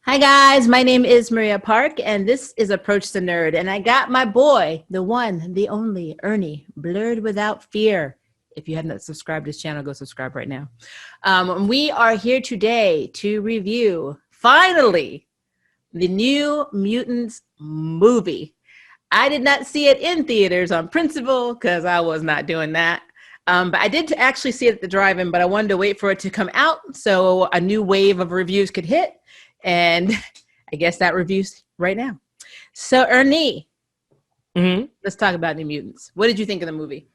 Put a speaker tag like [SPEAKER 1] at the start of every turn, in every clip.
[SPEAKER 1] Hi guys, my name is Maria Park and this is Approach the Nerd, and I got my boy, the one, the only, Ernie, Blerd Without Fear. If you haven't subscribed to this channel, go subscribe right now. We are here today to review, finally, the new Mutants movie. I did not see it in theaters on principle because I was not doing that. But I did actually see it at the drive-in, but I wanted to wait for it to come out so a new wave of reviews could hit. And I guess that review's right now. So Ernie, let's talk about New Mutants. What did you think of the movie?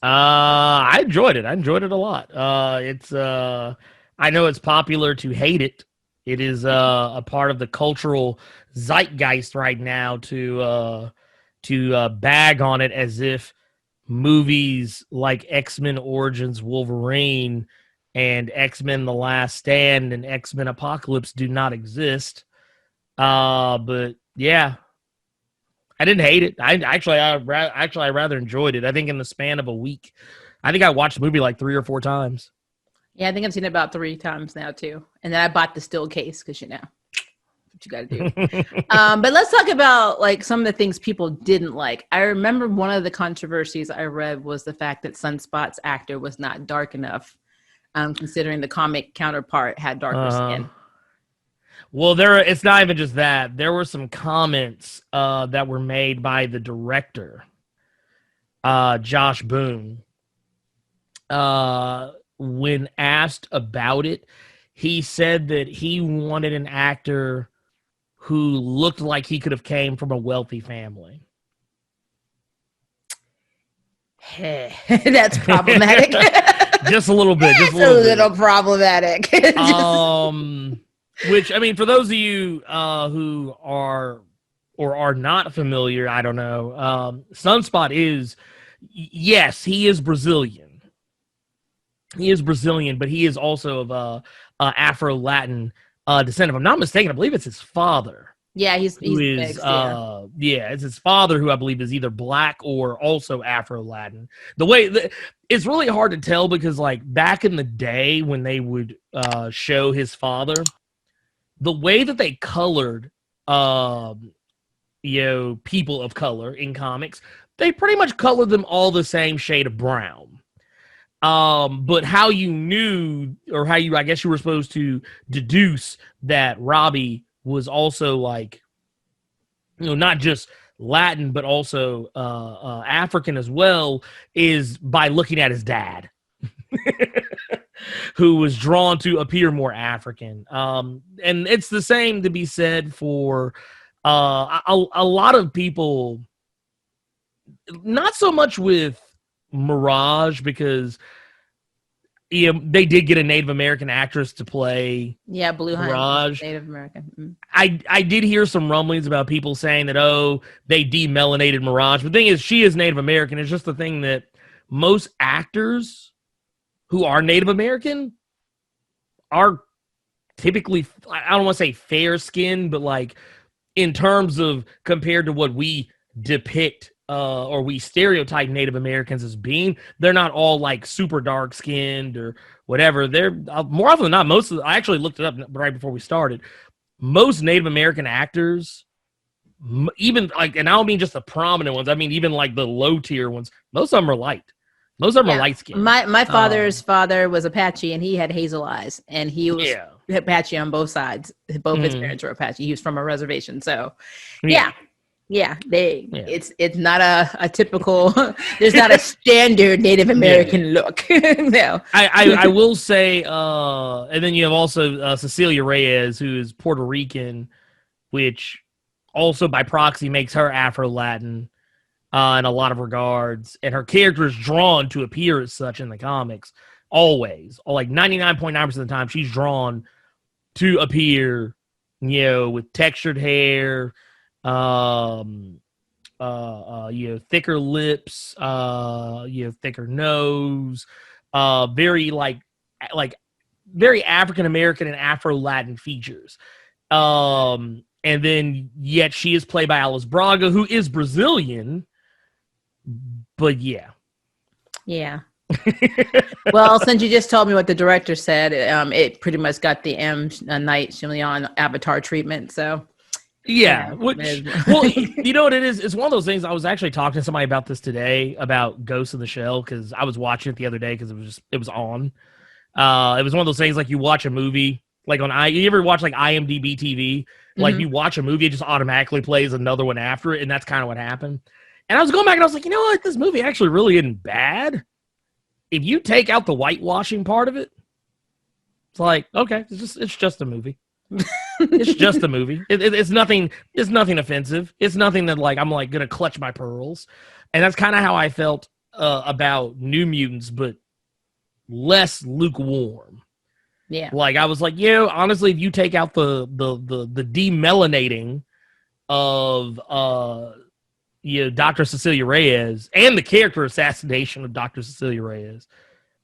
[SPEAKER 2] I enjoyed it. I enjoyed it a lot. I know it's popular to hate it. It is a part of the cultural zeitgeist right now to bag on it as if movies like X-Men Origins Wolverine and X-Men The Last Stand and X-Men Apocalypse do not exist. But yeah, I didn't hate it. I rather enjoyed it. I think in the span of a week, I think I watched the movie like 3 or 4 times.
[SPEAKER 1] Yeah, I think I've seen it about 3 times now too. And then I bought the still case because what you got to do. But let's talk about like some of the things people didn't like. I remember one of the controversies I read was the fact that Sunspot's actor was not dark enough. Considering the comic counterpart had darker skin.
[SPEAKER 2] Well, it's not even just that. There were some comments that were made by the director, Josh Boone. When asked about it, he said that he wanted an actor who looked like he could have came from a wealthy family.
[SPEAKER 1] That's problematic.
[SPEAKER 2] Just a little bit. Just
[SPEAKER 1] a little problematic.
[SPEAKER 2] Which, I mean, for those of you who are or are not familiar, I don't know, Sunspot is, yes, he is Brazilian. He is Brazilian, but he is also of Afro-Latin descent. If I'm not mistaken, I believe it's his father.
[SPEAKER 1] Yeah, he's
[SPEAKER 2] mixed, it's his father who I believe is either black or also Afro-Latin. It's really hard to tell because like back in the day when they would show his father, the way that they colored people of color in comics, they pretty much colored them all the same shade of brown. But how you knew, or how you, I guess you were supposed to deduce that Robbie was also like, not just Latin, but also African as well, is by looking at his dad, who was drawn to appear more African. And it's the same to be said for a lot of people, not so much with Mirage, because they did get a Native American actress to play.
[SPEAKER 1] Yeah, Blue
[SPEAKER 2] Mirage.
[SPEAKER 1] Native American. Mm-hmm.
[SPEAKER 2] I did hear some rumblings about people saying that, they demelanated Mirage. But the thing is, she is Native American. It's just the thing that most actors who are Native American are typically, I don't want to say fair skinned, but like in terms of compared to what we depict or we stereotype Native Americans as being, they're not all like super dark skinned or whatever. They're more often than not, I actually looked it up right before we started. Most Native American actors, even like, and I don't mean just the prominent ones, I mean even like the low tier ones, most of them are light. Most of them are light skinned.
[SPEAKER 1] My father's father was Apache and he had hazel eyes, and he was Apache on both sides. Both his parents were Apache. He was from a reservation. So it's not a typical, there's not a standard Native American look. No.
[SPEAKER 2] I will say, and then you have also Cecilia Reyes, who is Puerto Rican, which also by proxy makes her Afro-Latin in a lot of regards. And her character is drawn to appear as such in the comics, always. Like 99.9% of the time, she's drawn to appear, with textured hair, thicker lips, thicker nose, very like very African American and Afro Latin features. And then yet she is played by Alice Braga, who is Brazilian, but yeah.
[SPEAKER 1] Well, since you just told me what the director said, it pretty much got the M. Night Shyamalan Avatar treatment. So,
[SPEAKER 2] Yeah.
[SPEAKER 1] well,
[SPEAKER 2] You know what it is? It's one of those things. I was actually talking to somebody about this today about Ghost in the Shell because I was watching it the other day because it was on. It was one of those things like you watch a movie like you ever watch like IMDb TV? Like you watch a movie, it just automatically plays another one after it, and that's kind of what happened. And I was going back and I was like, you know what? This movie actually really isn't bad. If you take out the whitewashing part of it, it's like, okay, it's just a movie. It's just a movie. It's nothing. It's nothing offensive. It's nothing that like I'm like gonna clutch my pearls. And that's kind of how I felt about New Mutants, but less lukewarm.
[SPEAKER 1] Yeah.
[SPEAKER 2] Like I was like, honestly, if you take out the demelanating of Dr. Cecilia Reyes and the character assassination of Dr. Cecilia Reyes,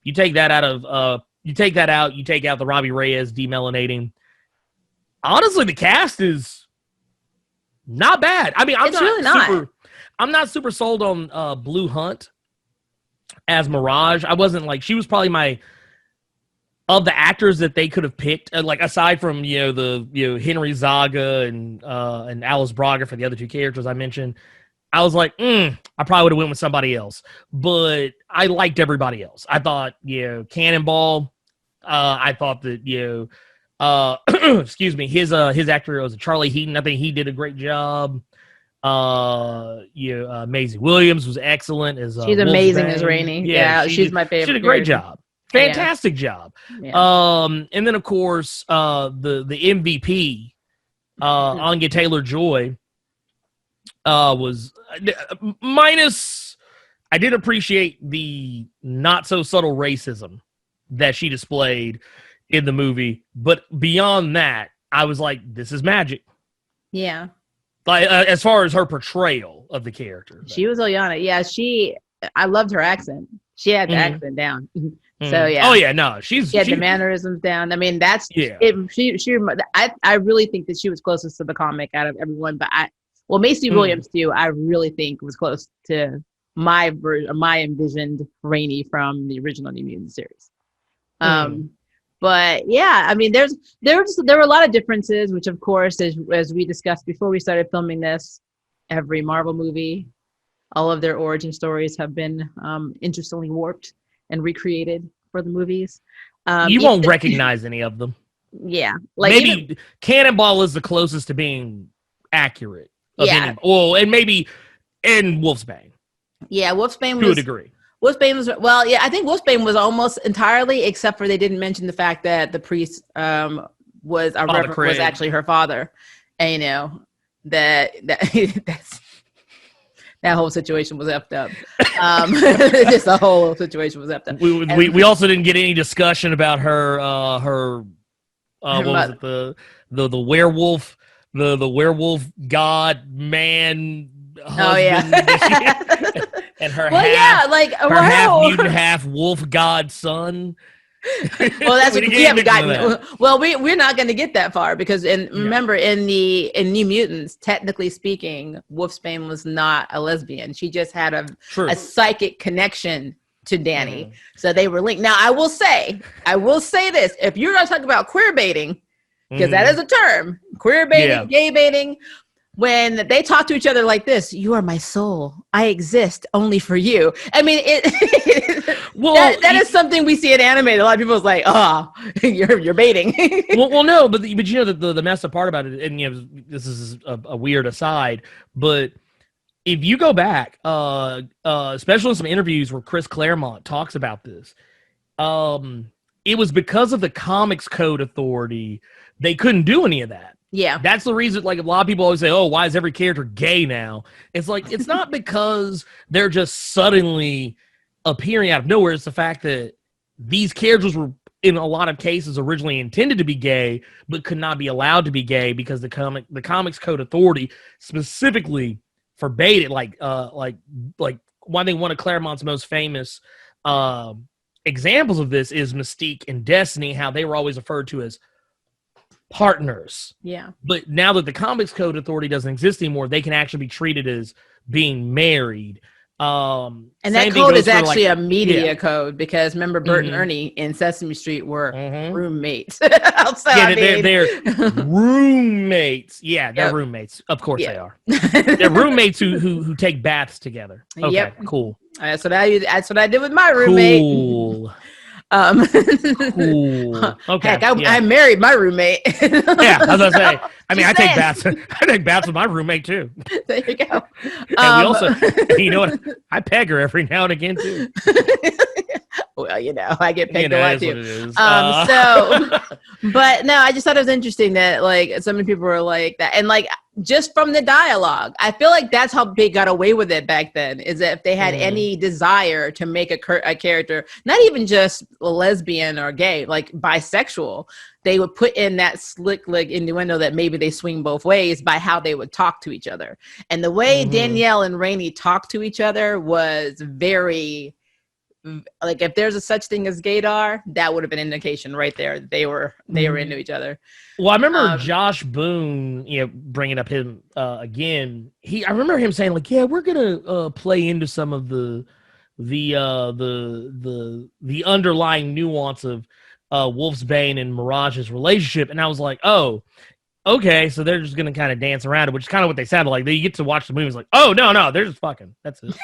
[SPEAKER 2] you take that out of you take out the Robbie Reyes demelanating. Honestly, the cast is not bad. I mean, I'm not super sold on Blue Hunt as Mirage. I wasn't like, she was probably of the actors that they could have picked, like aside from Henry Zaga and Alice Braga for the other two characters I mentioned. I was like, I probably would have went with somebody else, but I liked everybody else. I thought, Cannonball. I thought that excuse me, his actor was Charlie Heaton. I think he did a great job. Maisie Williams was excellent as
[SPEAKER 1] she's amazing as Rahne. Yeah, she's my favorite.
[SPEAKER 2] She did a great job. Fantastic job.
[SPEAKER 1] Yeah.
[SPEAKER 2] And then of course the MVP Anya Taylor-Joy was minus. I did appreciate the not so subtle racism that she displayed in the movie, but beyond that, I was like, this is magic.
[SPEAKER 1] Yeah.
[SPEAKER 2] Like as far as her portrayal of the character,
[SPEAKER 1] she was Ilyana. Yeah, I loved her accent. She had the accent down. So yeah.
[SPEAKER 2] Oh yeah, no, she
[SPEAKER 1] had the mannerisms down. I mean, that's it. I really think that she was closest to the comic out of everyone. But Maisie Williams too. I really think was close to my envisioned Rahne from the original New Mutants series. But yeah, I mean, there were a lot of differences, which of course, as we discussed before we started filming this, every Marvel movie, all of their origin stories have been interestingly warped and recreated for the movies.
[SPEAKER 2] You won't recognize any of them.
[SPEAKER 1] Yeah,
[SPEAKER 2] like maybe Cannonball is the closest to being accurate. And Wolfsbane.
[SPEAKER 1] Yeah, Wolfsbane was
[SPEAKER 2] to a degree.
[SPEAKER 1] Wolfsbane was I think Wolfsbane was almost entirely, except for they didn't mention the fact that the priest was actually her father, and that's. That whole situation was effed up. Just the whole situation was effed up.
[SPEAKER 2] We also didn't get any discussion about her what was it, the werewolf, the werewolf god man husband. And her half mutant, half wolf god son.
[SPEAKER 1] Well, that's what we haven't gotten. Well, we're not going to get that far because, remember, in New Mutants, technically speaking, Wolfsbane was not a lesbian. She just had a psychic connection to Danny, so they were linked. Now, I will say this: if you're going to talk about queer baiting, because that is a term, queer baiting, gay baiting. When they talk to each other like this, you are my soul. I exist only for you. I mean, that is something we see in anime. A lot of people is like, you're baiting.
[SPEAKER 2] No, but the messed up part about it, and this is a weird aside, but if you go back, especially in some interviews where Chris Claremont talks about this, it was because of the Comics Code Authority, they couldn't do any of that.
[SPEAKER 1] Yeah.
[SPEAKER 2] That's the reason, like, a lot of people always say, oh, why is every character gay now? It's like, it's not because they're just suddenly appearing out of nowhere. It's the fact that these characters were, in a lot of cases, originally intended to be gay, but could not be allowed to be gay because the Comics Code Authority specifically forbade it. Like one of Claremont's most famous examples of this is Mystique and Destiny, how they were always referred to as partners.
[SPEAKER 1] Yeah.
[SPEAKER 2] But now that the Comics Code Authority doesn't exist anymore, they can actually be treated as being married.
[SPEAKER 1] And
[SPEAKER 2] Same
[SPEAKER 1] that
[SPEAKER 2] thing
[SPEAKER 1] code
[SPEAKER 2] goes
[SPEAKER 1] is
[SPEAKER 2] for,
[SPEAKER 1] actually
[SPEAKER 2] like,
[SPEAKER 1] a media
[SPEAKER 2] yeah.
[SPEAKER 1] code because remember Bert and Ernie in Sesame Street were roommates. So,
[SPEAKER 2] Yeah,
[SPEAKER 1] I mean,
[SPEAKER 2] they're roommates. Yeah, they're
[SPEAKER 1] yep.
[SPEAKER 2] roommates. Of course they
[SPEAKER 1] Yeah.
[SPEAKER 2] are. They're roommates who take baths together. Okay,
[SPEAKER 1] Yep.
[SPEAKER 2] cool.
[SPEAKER 1] That's what I did with my roommate.
[SPEAKER 2] Cool.
[SPEAKER 1] Um,
[SPEAKER 2] Cool. Okay.
[SPEAKER 1] Heck,
[SPEAKER 2] Yeah.
[SPEAKER 1] I married my roommate.
[SPEAKER 2] Yeah, I was gonna say. I mean,
[SPEAKER 1] Just
[SPEAKER 2] I take
[SPEAKER 1] saying.
[SPEAKER 2] baths. I take baths with my roommate too.
[SPEAKER 1] There you go.
[SPEAKER 2] And we also, you know what? I peg her every now and again too.
[SPEAKER 1] Well, you know, I get pegged
[SPEAKER 2] You know,
[SPEAKER 1] a
[SPEAKER 2] it
[SPEAKER 1] lot
[SPEAKER 2] is
[SPEAKER 1] too.
[SPEAKER 2] what it is.
[SPEAKER 1] But no, I just thought it was interesting that like so many people were like that, and like just from the dialogue, I feel like that's how they got away with it back then. Is that if they had any desire to make a character, not even just lesbian or gay, like bisexual, they would put in that slick like innuendo that maybe they swing both ways by how they would talk to each other, and the way Danielle and Rahne talked to each other was very. Like if there's a such thing as gaydar, that would have been an indication right there that they were into each other.
[SPEAKER 2] Well, I remember Josh Boone, bringing up him again. I remember him saying like, "Yeah, we're gonna play into some of the underlying nuance of Wolfsbane and Mirage's relationship," and I was like, "Oh, okay, so they're just gonna kind of dance around it," which is kind of what they sounded like. You get to watch the movie, it's like, "Oh no, they're just fucking." That's it.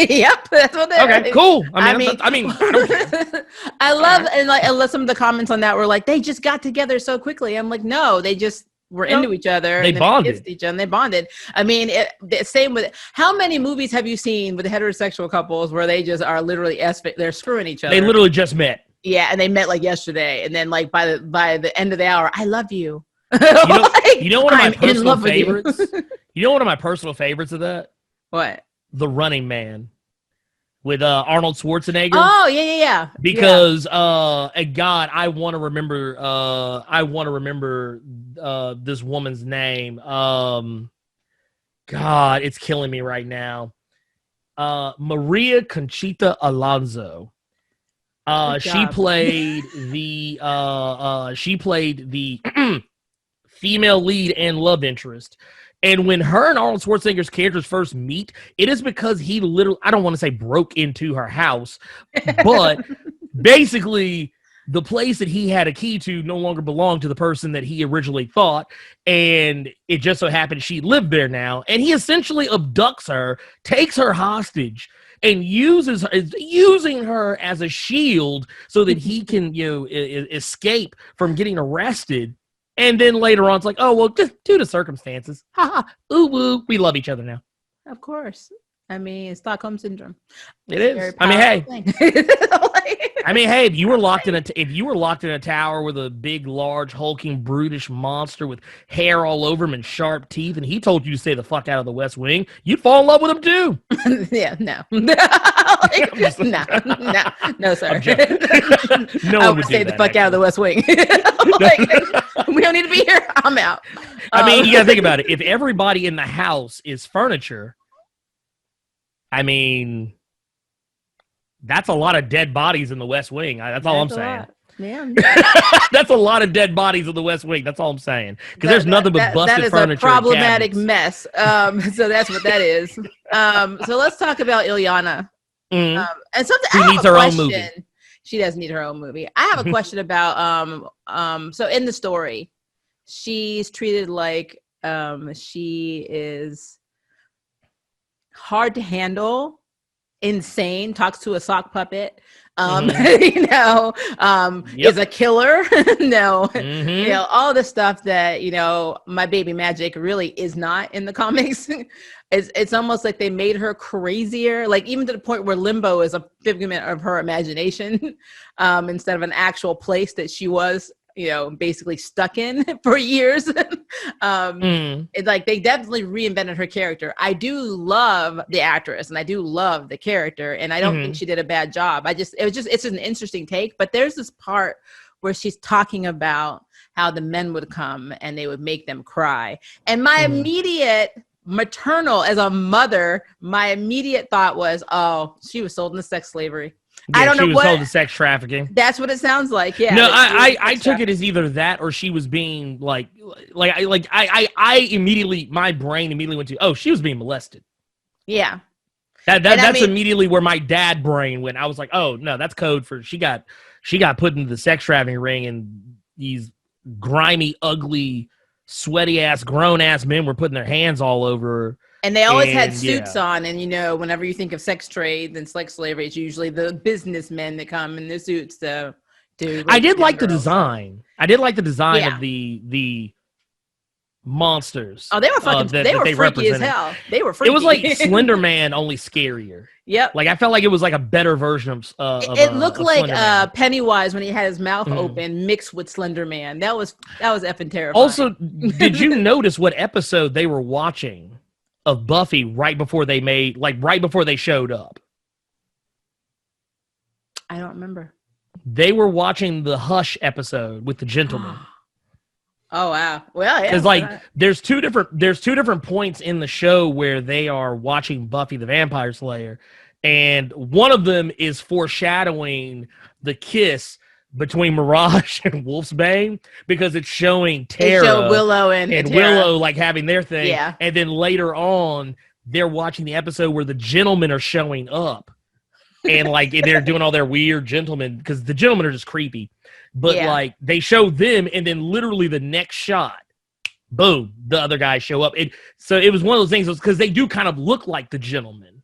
[SPEAKER 1] Yep, that's what they're.
[SPEAKER 2] Okay, cool. I mean, I don't care.
[SPEAKER 1] I love and like some of the comments on that were like, they just got together so quickly. I'm like, no, they just were into each other.
[SPEAKER 2] They bonded.
[SPEAKER 1] Each other, and they bonded. I mean, same with how many movies have you seen with heterosexual couples where they just are literally they're screwing each other?
[SPEAKER 2] They literally just met.
[SPEAKER 1] Yeah, and they met like yesterday, and then like by the end of the hour, I love you.
[SPEAKER 2] You know one of my personal favorites? You know one of my personal favorites of that?
[SPEAKER 1] What?
[SPEAKER 2] The Running Man with Arnold Schwarzenegger.
[SPEAKER 1] Oh, yeah.
[SPEAKER 2] Because God, I want to remember this woman's name. God, it's killing me right now. Maria Conchita Alonso. She played the female lead and love interest. And when her and Arnold Schwarzenegger's characters first meet, it is because he literally, I don't want to say broke into her house, but basically the place that he had a key to no longer belonged to the person that he originally thought. And it just so happened she lived there now. And he essentially abducts her, takes her hostage, and using her as a shield so that he can, escape from getting arrested. And then later on, it's like, oh, well, just due to circumstances. Ha ha. Ooh, woo. We love each other now.
[SPEAKER 1] Of course. I mean, Stockholm Syndrome.
[SPEAKER 2] It is. I mean, hey. If you were locked in a tower with a big, large, hulking, brutish monster with hair all over him and sharp teeth, and he told you to stay the fuck out of the West Wing, you'd fall in love with him too.
[SPEAKER 1] Yeah, no. No, sir.
[SPEAKER 2] No one would
[SPEAKER 1] stay the fuck out of the West Wing. We don't need to be here. I'm out.
[SPEAKER 2] I mean, you gotta think about it. If everybody in the house is furniture, I mean, that's a lot of dead bodies in the West Wing. That's all I'm saying.
[SPEAKER 1] Yeah.
[SPEAKER 2] That's a lot of dead bodies in the West Wing. That's all I'm saying. Because there's nothing but busted furniture.
[SPEAKER 1] That is a problematic mess. So that's what that is. So let's talk about Ilyana. And something
[SPEAKER 2] she needs her own movie.
[SPEAKER 1] She does need her own movie. I have a question about so in the story, she's treated like she is hard to handle, insane, talks to a sock puppet, is a killer. All the stuff that, my baby Magic really is not in the comics. It's almost like they made her crazier, like even to the point where Limbo is a figment of her imagination instead of an actual place that she was basically stuck in for years. It's like they definitely reinvented her character. I do love the actress and I do love the character, and I don't think she did a bad job. It's an interesting take, but there's this part where she's talking about how the men would come and they would make them cry. And my immediate maternal, as a mother, my immediate thought was, oh, she was sold into sex slavery.
[SPEAKER 2] Yeah, I don't know what. She was sold to sex trafficking.
[SPEAKER 1] That's what it sounds like. Yeah.
[SPEAKER 2] No, I took it as either that or she was being I immediately, my brain immediately went to, oh, she was being molested.
[SPEAKER 1] Yeah.
[SPEAKER 2] That's immediately where my dad brain went. I was like, oh no, that's code for she got put into the sex trafficking ring, and these grimy, ugly, sweaty ass, grown ass men were putting their hands all over her.
[SPEAKER 1] And they always had suits on, and whenever you think of sex trade and sex slavery, it's usually the businessmen that come in their suits to
[SPEAKER 2] I did like the design. I did like the design of the monsters.
[SPEAKER 1] Oh, they were fucking. They were freaky as hell. They were freaky.
[SPEAKER 2] It was like Slender Man, only scarier.
[SPEAKER 1] Yep.
[SPEAKER 2] Like I felt like it was like a better version of.
[SPEAKER 1] It looked like Pennywise when he had his mouth open, mixed with Slender Man. That was effing terrifying.
[SPEAKER 2] Also, did you notice what episode they were watching of Buffy right before they showed up?
[SPEAKER 1] I don't remember.
[SPEAKER 2] They were watching the Hush episode with the gentleman.
[SPEAKER 1] Oh wow! Well, yeah.
[SPEAKER 2] Because there's two different points in the show where they are watching Buffy the Vampire Slayer, and one of them is foreshadowing the kiss between Mirage and Wolfsbane, because it's showing Tara,
[SPEAKER 1] Willow and
[SPEAKER 2] Willow like having their thing.
[SPEAKER 1] Yeah.
[SPEAKER 2] And then later on, they're watching the episode where the gentlemen are showing up, and like they're doing all their weird gentlemen, because the gentlemen are just creepy. But like they show them, and then literally the next shot, boom, the other guys show up. So it was one of those things, because they do kind of look like the gentlemen,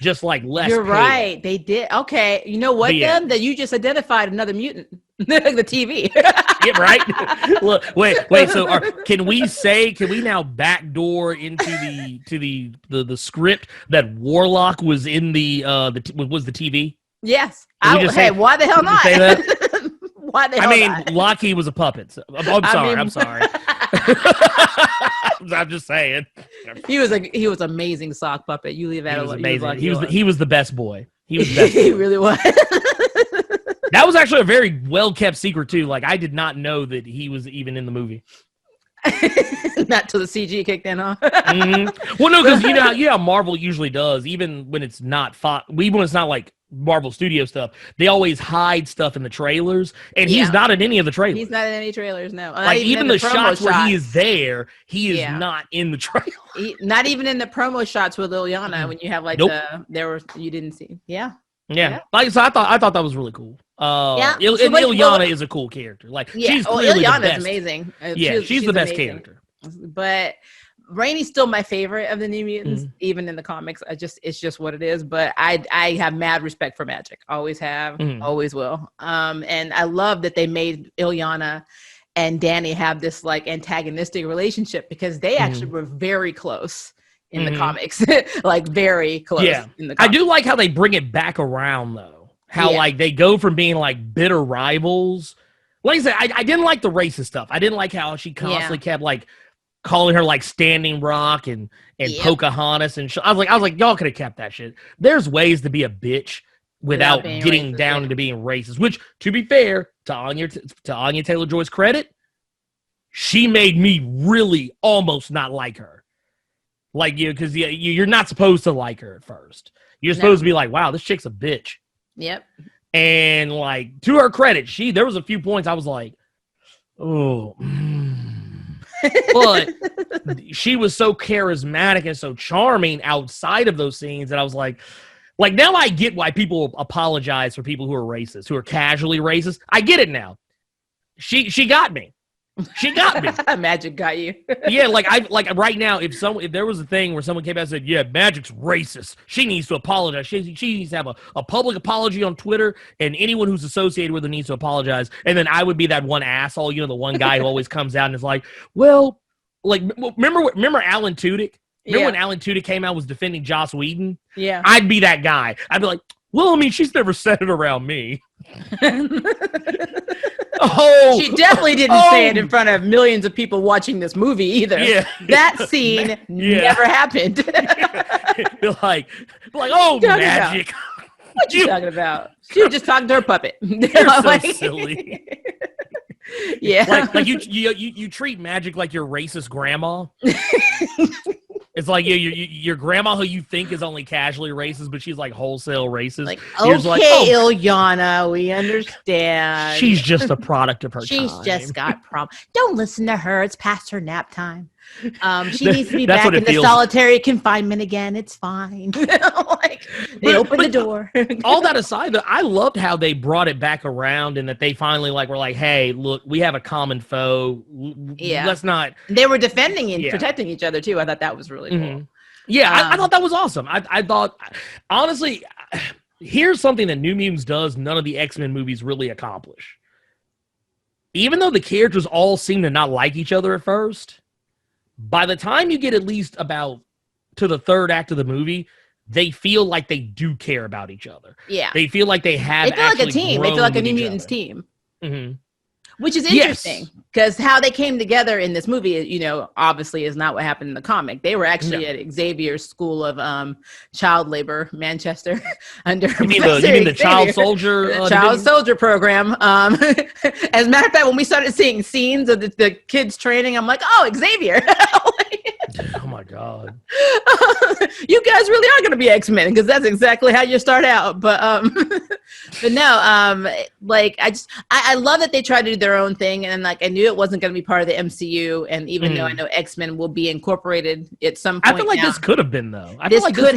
[SPEAKER 2] just like less.
[SPEAKER 1] You're
[SPEAKER 2] pale.
[SPEAKER 1] right. They did. Okay. You know what? That you just identified another mutant. The TV.
[SPEAKER 2] Yeah, right. Look, wait. So can we now backdoor into the script that Warlock was in the TV?
[SPEAKER 1] Yes. Why the hell not?
[SPEAKER 2] Say that?
[SPEAKER 1] Why the hell not?
[SPEAKER 2] Lockheed was a puppet. So, I'm sorry. I'm just saying.
[SPEAKER 1] He was amazing sock puppet. You leave that alone.
[SPEAKER 2] Amazing. He was the best boy. He was the best boy.
[SPEAKER 1] He really was.
[SPEAKER 2] That was actually a very well kept secret too. Like I did not know that he was even in the movie.
[SPEAKER 1] Not till the CG kicked in, huh?
[SPEAKER 2] Mm-hmm. Well, no, because you know how Marvel usually does, even when it's not even when it's not like Marvel Studio stuff, they always hide stuff in the trailers, and he's not in any of the trailers.
[SPEAKER 1] He's not in any trailers, no.
[SPEAKER 2] Like even the shots where he is there, he is not in the trailer.
[SPEAKER 1] Not even in the promo shots with Ilyana, when you have like you didn't see. Yeah.
[SPEAKER 2] Like so, I thought that was really cool. Ilyana is a cool character. Like she's clearly Ilyana the best.
[SPEAKER 1] Is amazing.
[SPEAKER 2] She's the best character.
[SPEAKER 1] But Rahne's still my favorite of the New Mutants, even in the comics. It's just what it is. But I have mad respect for Magic. Always have, always will. And I love that they made Ilyana and Danny have this like antagonistic relationship, because they actually were very close in the comics, like very close.
[SPEAKER 2] Yeah,
[SPEAKER 1] in the
[SPEAKER 2] I do like how they bring it back around though. How like they go from being like bitter rivals. Like I said, I didn't like the racist stuff. I didn't like how she constantly kept like calling her like Standing Rock and Pocahontas and I was like y'all could have kept that shit. There's ways to be a bitch without getting down into being racist. Which, to be fair, to Anya Taylor-Joy's credit, she made me really almost not like her. Like because you're not supposed to like her at first. You're supposed to be like, wow, this chick's a bitch.
[SPEAKER 1] Yep.
[SPEAKER 2] And like to her credit, there was a few points I was like, oh. But she was so charismatic and so charming outside of those scenes that I was like now I get why people apologize for people who are racist, who are casually racist. I get it now. She got me. She got me.
[SPEAKER 1] Magic got you.
[SPEAKER 2] Yeah, like right now, if there was a thing where someone came out and said, "Yeah, Magic's racist," she needs to apologize. She needs to have a public apology on Twitter, and anyone who's associated with her needs to apologize. And then I would be that one asshole, the one guy who always comes out and is like, "Well, like remember Alan Tudyk? Remember when Alan Tudyk came out and was defending Joss Whedon?
[SPEAKER 1] Yeah,
[SPEAKER 2] I'd be that guy. I'd be like, well, I mean, she's never said it around me."
[SPEAKER 1] She definitely didn't say it in front of millions of people watching this movie either. Yeah. That scene never happened.
[SPEAKER 2] You're like, oh, Magic.
[SPEAKER 1] What you talking about? She was just talking to her puppet.
[SPEAKER 2] You're so silly.
[SPEAKER 1] Yeah.
[SPEAKER 2] Like you treat Magic like your racist grandma. It's like your grandma who you think is only casually racist, but she's like wholesale racist.
[SPEAKER 1] Like, okay, Ilyana, we understand.
[SPEAKER 2] She's just a product of her time.
[SPEAKER 1] She's just got problems. Don't listen to her. It's past her nap time. She needs to be
[SPEAKER 2] That's
[SPEAKER 1] back
[SPEAKER 2] what it
[SPEAKER 1] in the
[SPEAKER 2] feels.
[SPEAKER 1] solitary confinement again. It's fine. Like, they open the door.
[SPEAKER 2] All that aside, though, I loved how they brought it back around and that they finally were like, hey, look, we have a common foe.
[SPEAKER 1] Yeah.
[SPEAKER 2] Let's not.
[SPEAKER 1] They were defending and protecting each other too. I thought that was really cool.
[SPEAKER 2] Yeah, I thought that was awesome. I thought, honestly, here's something that New Mutants does none of the X-Men movies really accomplish. Even though the characters all seem to not like each other at first, by the time you get at least about to the third act of the movie, they feel like they do care about each other.
[SPEAKER 1] Yeah.
[SPEAKER 2] They feel like they have
[SPEAKER 1] They feel like a team. They feel like a New Mutants team.
[SPEAKER 2] Mm-hmm.
[SPEAKER 1] Which is interesting because how they came together in this movie, you know, obviously is not what happened in the comic. They were actually at Xavier's School of child labor, Manchester, under
[SPEAKER 2] you mean the child soldier
[SPEAKER 1] child soldier program. As a matter of fact, when we started seeing scenes of the kids training, I'm like, oh, Xavier.
[SPEAKER 2] Oh my God.
[SPEAKER 1] You guys really are going to be X-Men because that's exactly how you start out. But no, like I love that they try to do their own thing, and like I knew it wasn't going to be part of the MCU, and even though I know X-Men will be incorporated at some point,
[SPEAKER 2] I feel like this could have been though.
[SPEAKER 1] This could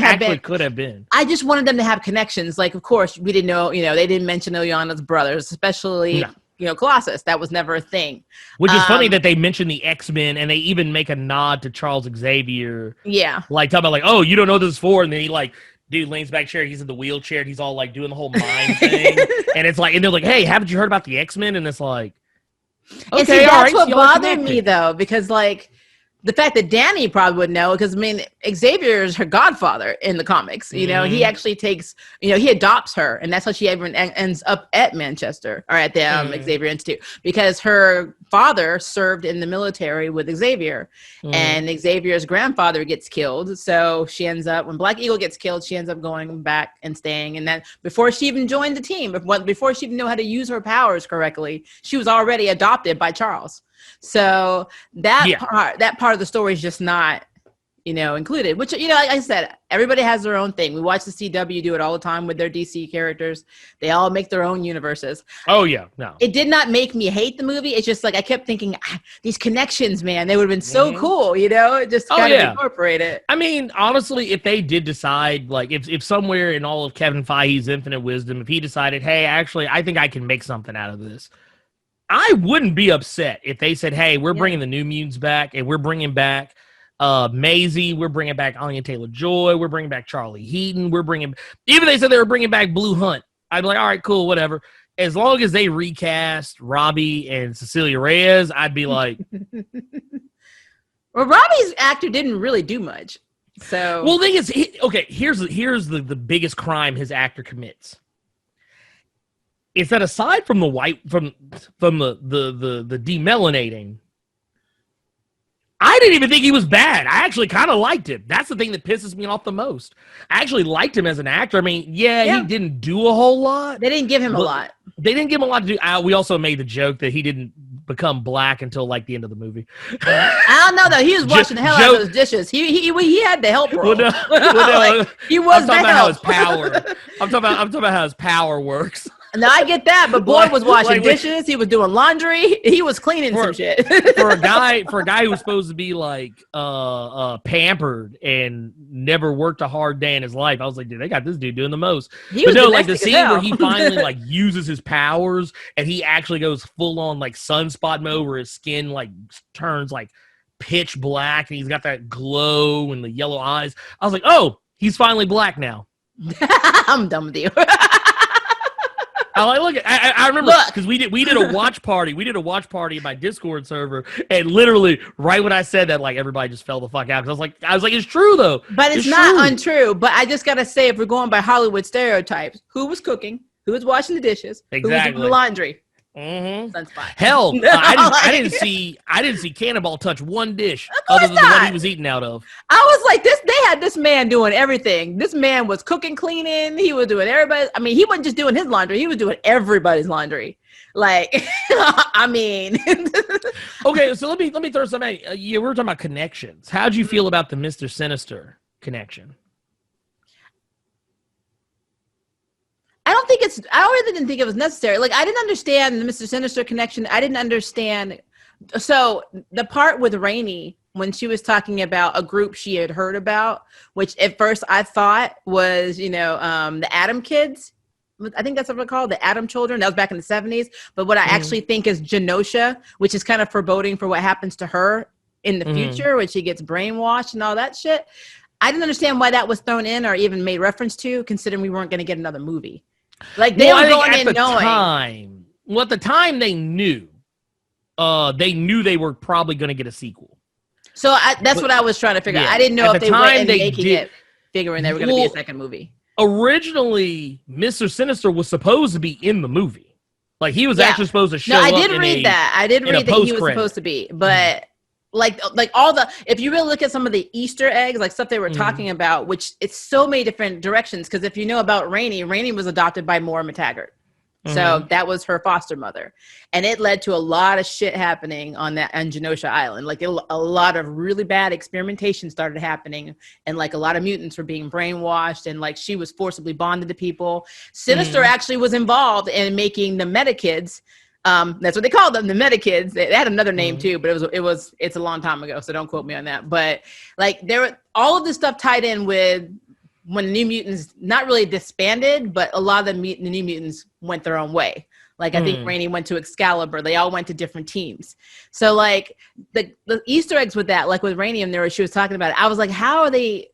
[SPEAKER 1] have
[SPEAKER 2] been.
[SPEAKER 1] I just wanted them to have connections. Like, of course, we didn't know. You know, they didn't mention Illyana's brothers, especially. No. You know, Colossus. That was never a thing.
[SPEAKER 2] Which is funny that they mention the X-Men and they even make a nod to Charles Xavier.
[SPEAKER 1] Yeah.
[SPEAKER 2] Like, talking about like, oh, you don't know what this is for. And then he like, dude leans back chair. He's in the wheelchair. And he's all like doing the whole mind thing. And it's like, and they're like, hey, haven't you heard about the X-Men? And it's like, okay,
[SPEAKER 1] and see, that's
[SPEAKER 2] all right,
[SPEAKER 1] what bothered me though, because like, the fact that Danny probably would know, because I mean, Xavier is her godfather in the comics. You know, he actually takes, you know, he adopts her, and that's how she even ends up at Manchester or at the Xavier Institute, because her father served in the military with Xavier, and Xavier's grandfather gets killed. So she ends up, when Black Eagle gets killed, she ends up going back and staying. And then before she even joined the team, before she even knew how to use her powers correctly, she was already adopted by Charles. So that part of the story is just not, you know, included, which, you know, like I said, everybody has their own thing. We watch the CW do it all the time with their DC characters. They all make their own universes.
[SPEAKER 2] Oh yeah. No,
[SPEAKER 1] it did not make me hate the movie. It's just like, I kept thinking these connections, man, they would have been so cool, you know, just kind of incorporate it.
[SPEAKER 2] I mean, honestly, if they did decide, like if somewhere in all of Kevin Feige's infinite wisdom, if he decided, hey, actually, I think I can make something out of this, I wouldn't be upset if they said, hey, we're bringing the New Mutants back, and we're bringing back Maisie, we're bringing back Anya Taylor-Joy, we're bringing back Charlie Heaton, even if they said they were bringing back Blue Hunt, I'd be like, all right, cool, whatever. As long as they recast Robbie and Cecilia Reyes, I'd be like...
[SPEAKER 1] Well, Robbie's actor didn't really do much, so...
[SPEAKER 2] Well, the thing is, here's the biggest crime his actor commits. Is that aside from the the demelanating, I didn't even think he was bad. I actually kind of liked him. That's the thing that pisses me off the most. I actually liked him as an actor. I mean, he didn't do a whole lot.
[SPEAKER 1] They didn't give him a lot.
[SPEAKER 2] They didn't give him a lot to do. We also made the joke that he didn't become black until like the end of the movie.
[SPEAKER 1] I don't know though. He was washing the hell out of those dishes. He had the help role. He was the help.
[SPEAKER 2] I'm talking about how his power works.
[SPEAKER 1] No, I get that, but Boyd was washing dishes. He was doing laundry. He was cleaning some shit.
[SPEAKER 2] for a guy who was supposed to be like pampered and never worked a hard day in his life, I was like, dude, they got this dude doing the most. But no, like the scene where he finally like uses his powers and he actually goes full on like sunspot mode where his skin like turns like pitch black and he's got that glow and the yellow eyes. I was like, oh, he's finally black now.
[SPEAKER 1] I'm done with you.
[SPEAKER 2] I remember because we did a watch party. We did a watch party in my Discord server, and literally right when I said that, like everybody just fell the fuck out. Because I was like, it's true though.
[SPEAKER 1] But it's not untrue. But I just gotta say, if we're going by Hollywood stereotypes, who was cooking? Who was washing the dishes?
[SPEAKER 2] Exactly.
[SPEAKER 1] Who was doing the laundry?
[SPEAKER 2] Sunspot. Hell, I didn't see Cannonball touch one dish other than the one he was eating out of.
[SPEAKER 1] I was like, they had this man doing everything. This man was cooking, cleaning. He was doing everybody. I mean, he wasn't just doing his laundry. He was doing everybody's laundry. Like, I mean.
[SPEAKER 2] Okay, so let me throw something at you. We were talking about connections. How'd you feel about the Mr. Sinister connection?
[SPEAKER 1] I really didn't think it was necessary. Like, I didn't understand the Mr. Sinister connection. I didn't understand. So the part with Rahne when she was talking about a group she had heard about, which at first I thought was, the Atom Kids. I think that's what they're called, the Atom Children. That was back in the 70s. But what I actually think is Genosha, which is kind of foreboding for what happens to her in the future when she gets brainwashed and all that shit. I didn't understand why that was thrown in or even made reference to, considering we weren't going to get another movie. Like they were going in knowing.
[SPEAKER 2] At the time they knew they were probably going to get a sequel.
[SPEAKER 1] So that's what I was trying to figure out. I didn't know if they were making it, figuring they were going to be a second movie.
[SPEAKER 2] Originally, Mr. Sinister was supposed to be in the movie. Like, he was actually supposed to show up.
[SPEAKER 1] No, I did read that. I did read that he was supposed to be. But, like all the... If you really look at some of the Easter eggs, like stuff they were talking about, which it's so many different directions, because if you know about Rahne was adopted by Moira McTaggart. So that was her foster mother. And it led to a lot of shit happening on Genosha Island. Like a lot of really bad experimentation started happening. And like a lot of mutants were being brainwashed. And like she was forcibly bonded to people. Sinister actually was involved in making the Metakids. That's what they called them, the Metakids. They had another name too, but it's a long time ago. So don't quote me on that. But like all of this stuff tied in with when the New Mutants not really disbanded, but a lot of the New Mutants went their own way. Like I think Rahne went to Excalibur. They all went to different teams. So like the Easter eggs with that, like with Rahne and there, she was talking about it. I was like, how are they?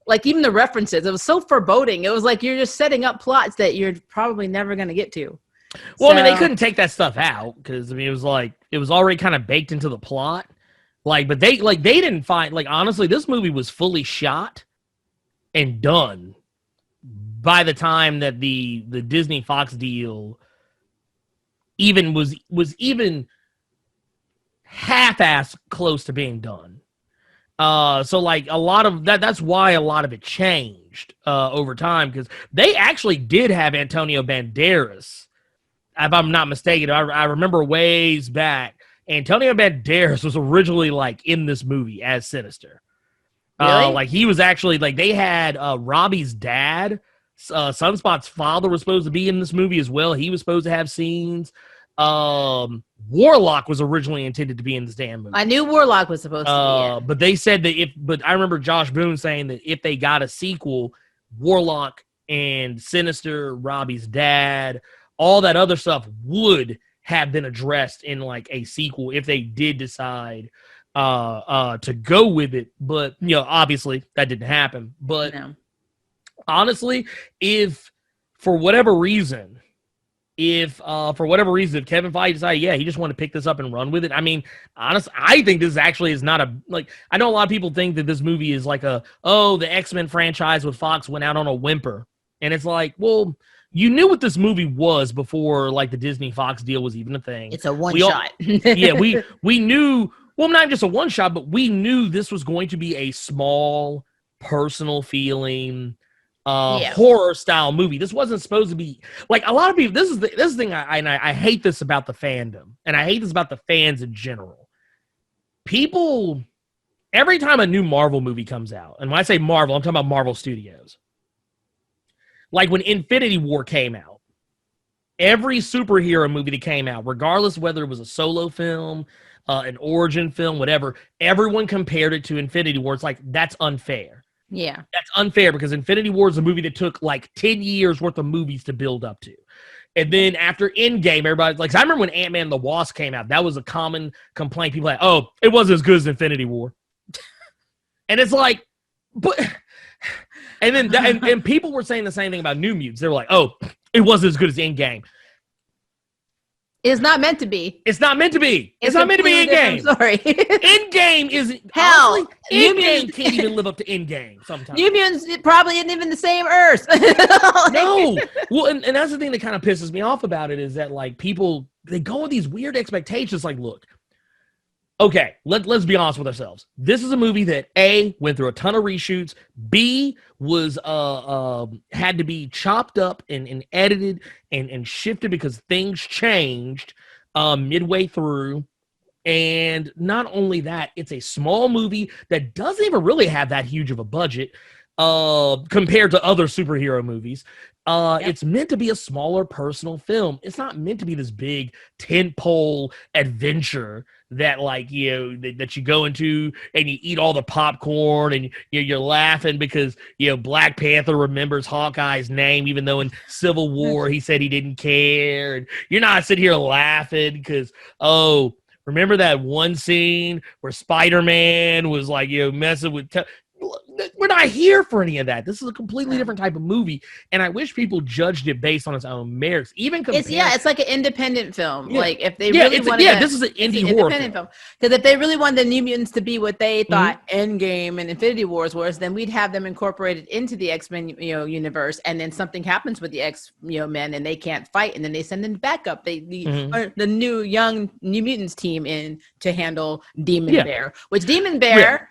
[SPEAKER 1] Like even the references, it was so foreboding. It was like you're just setting up plots that you're probably never going to get to.
[SPEAKER 2] Well, I mean, they couldn't take that stuff out because I mean, it was already kind of baked into the plot. Like, but they didn't find, like, honestly, this movie was fully shot and done by the time that the Disney Fox deal even was even half-ass close to being done. So like a lot of that's why a lot of it changed over time, because they actually did have Antonio Banderas, if I'm not mistaken. I remember ways back, Antonio Banderas was originally like in this movie as Sinister.
[SPEAKER 1] Really?
[SPEAKER 2] Like he was actually like they had Robbie's dad, Sunspot's father was supposed to be in this movie as well. He was supposed to have scenes. Warlock was originally intended to be in this damn movie.
[SPEAKER 1] I knew Warlock was supposed to be.
[SPEAKER 2] But they said that but I remember Josh Boone saying that if they got a sequel, Warlock and Sinister, Robbie's dad, all that other stuff would have been addressed in like a sequel if they did decide to go with it. But you know, obviously that didn't happen. But honestly, if for whatever reason if Kevin Feige decided, he just wanted to pick this up and run with it. I mean, honestly, I think this actually is not I know a lot of people think that this movie is like the X-Men franchise with Fox went out on a whimper. And it's like, well, you knew what this movie was before like the Disney Fox deal was even a thing.
[SPEAKER 1] It's a one shot.
[SPEAKER 2] we knew, well, not just a one shot, but we knew this was going to be a small, personal feeling horror style movie. This wasn't supposed to be like a lot of people. This is the thing I hate this about the fandom, and I hate this about the fans in general. People, every time a new Marvel movie comes out, and when I say Marvel, I'm talking about Marvel Studios. Like when Infinity War came out, every superhero movie that came out, regardless of whether it was a solo film, an origin film, whatever, everyone compared it to Infinity War. It's like, that's unfair.
[SPEAKER 1] Yeah.
[SPEAKER 2] That's unfair because Infinity War is a movie that took like 10 years worth of movies to build up to. And then after Endgame, everybody's like, I remember when Ant-Man and the Wasp came out, that was a common complaint. People were like, it wasn't as good as Infinity War. And it's like, but, and then, and people were saying the same thing about New Mutants. They were like, it wasn't as good as Endgame.
[SPEAKER 1] It's not meant to be.
[SPEAKER 2] It's not meant to be. It's not meant to be Endgame.
[SPEAKER 1] Sorry.
[SPEAKER 2] Endgame is
[SPEAKER 1] hell.
[SPEAKER 2] Endgame can't even live up to Endgame sometimes.
[SPEAKER 1] New Mutants probably isn't even the same Earth.
[SPEAKER 2] No. Well, and that's the thing that kind of pisses me off about it is that like people, they go with these weird expectations. Like, look, okay, let's be honest with ourselves. This is a movie that A, went through a ton of reshoots. B, was had to be chopped up and edited and shifted because things changed midway through. And not only that, it's a small movie that doesn't even really have that huge of a budget compared to other superhero movies. It's meant to be a smaller personal film. It's not meant to be this big tentpole adventure that that you go into and you eat all the popcorn and you're laughing because Black Panther remembers Hawkeye's name even though in Civil War he said he didn't care, and you're not sitting here laughing because remember that one scene where Spider-Man was messing with we're not here for any of that. This is a completely different type of movie, and I wish people judged it based on its own merits. Even
[SPEAKER 1] it's like an independent film.
[SPEAKER 2] Yeah.
[SPEAKER 1] Like if they really wanted,
[SPEAKER 2] this is an indie horror film.
[SPEAKER 1] Because if they really wanted the New Mutants to be what they thought Endgame and Infinity Wars was, then we'd have them incorporated into the X-Men universe, and then something happens with the X-Men and they can't fight, and then they send in backup. The new young New Mutants team in to handle Demon Bear, which Demon Bear.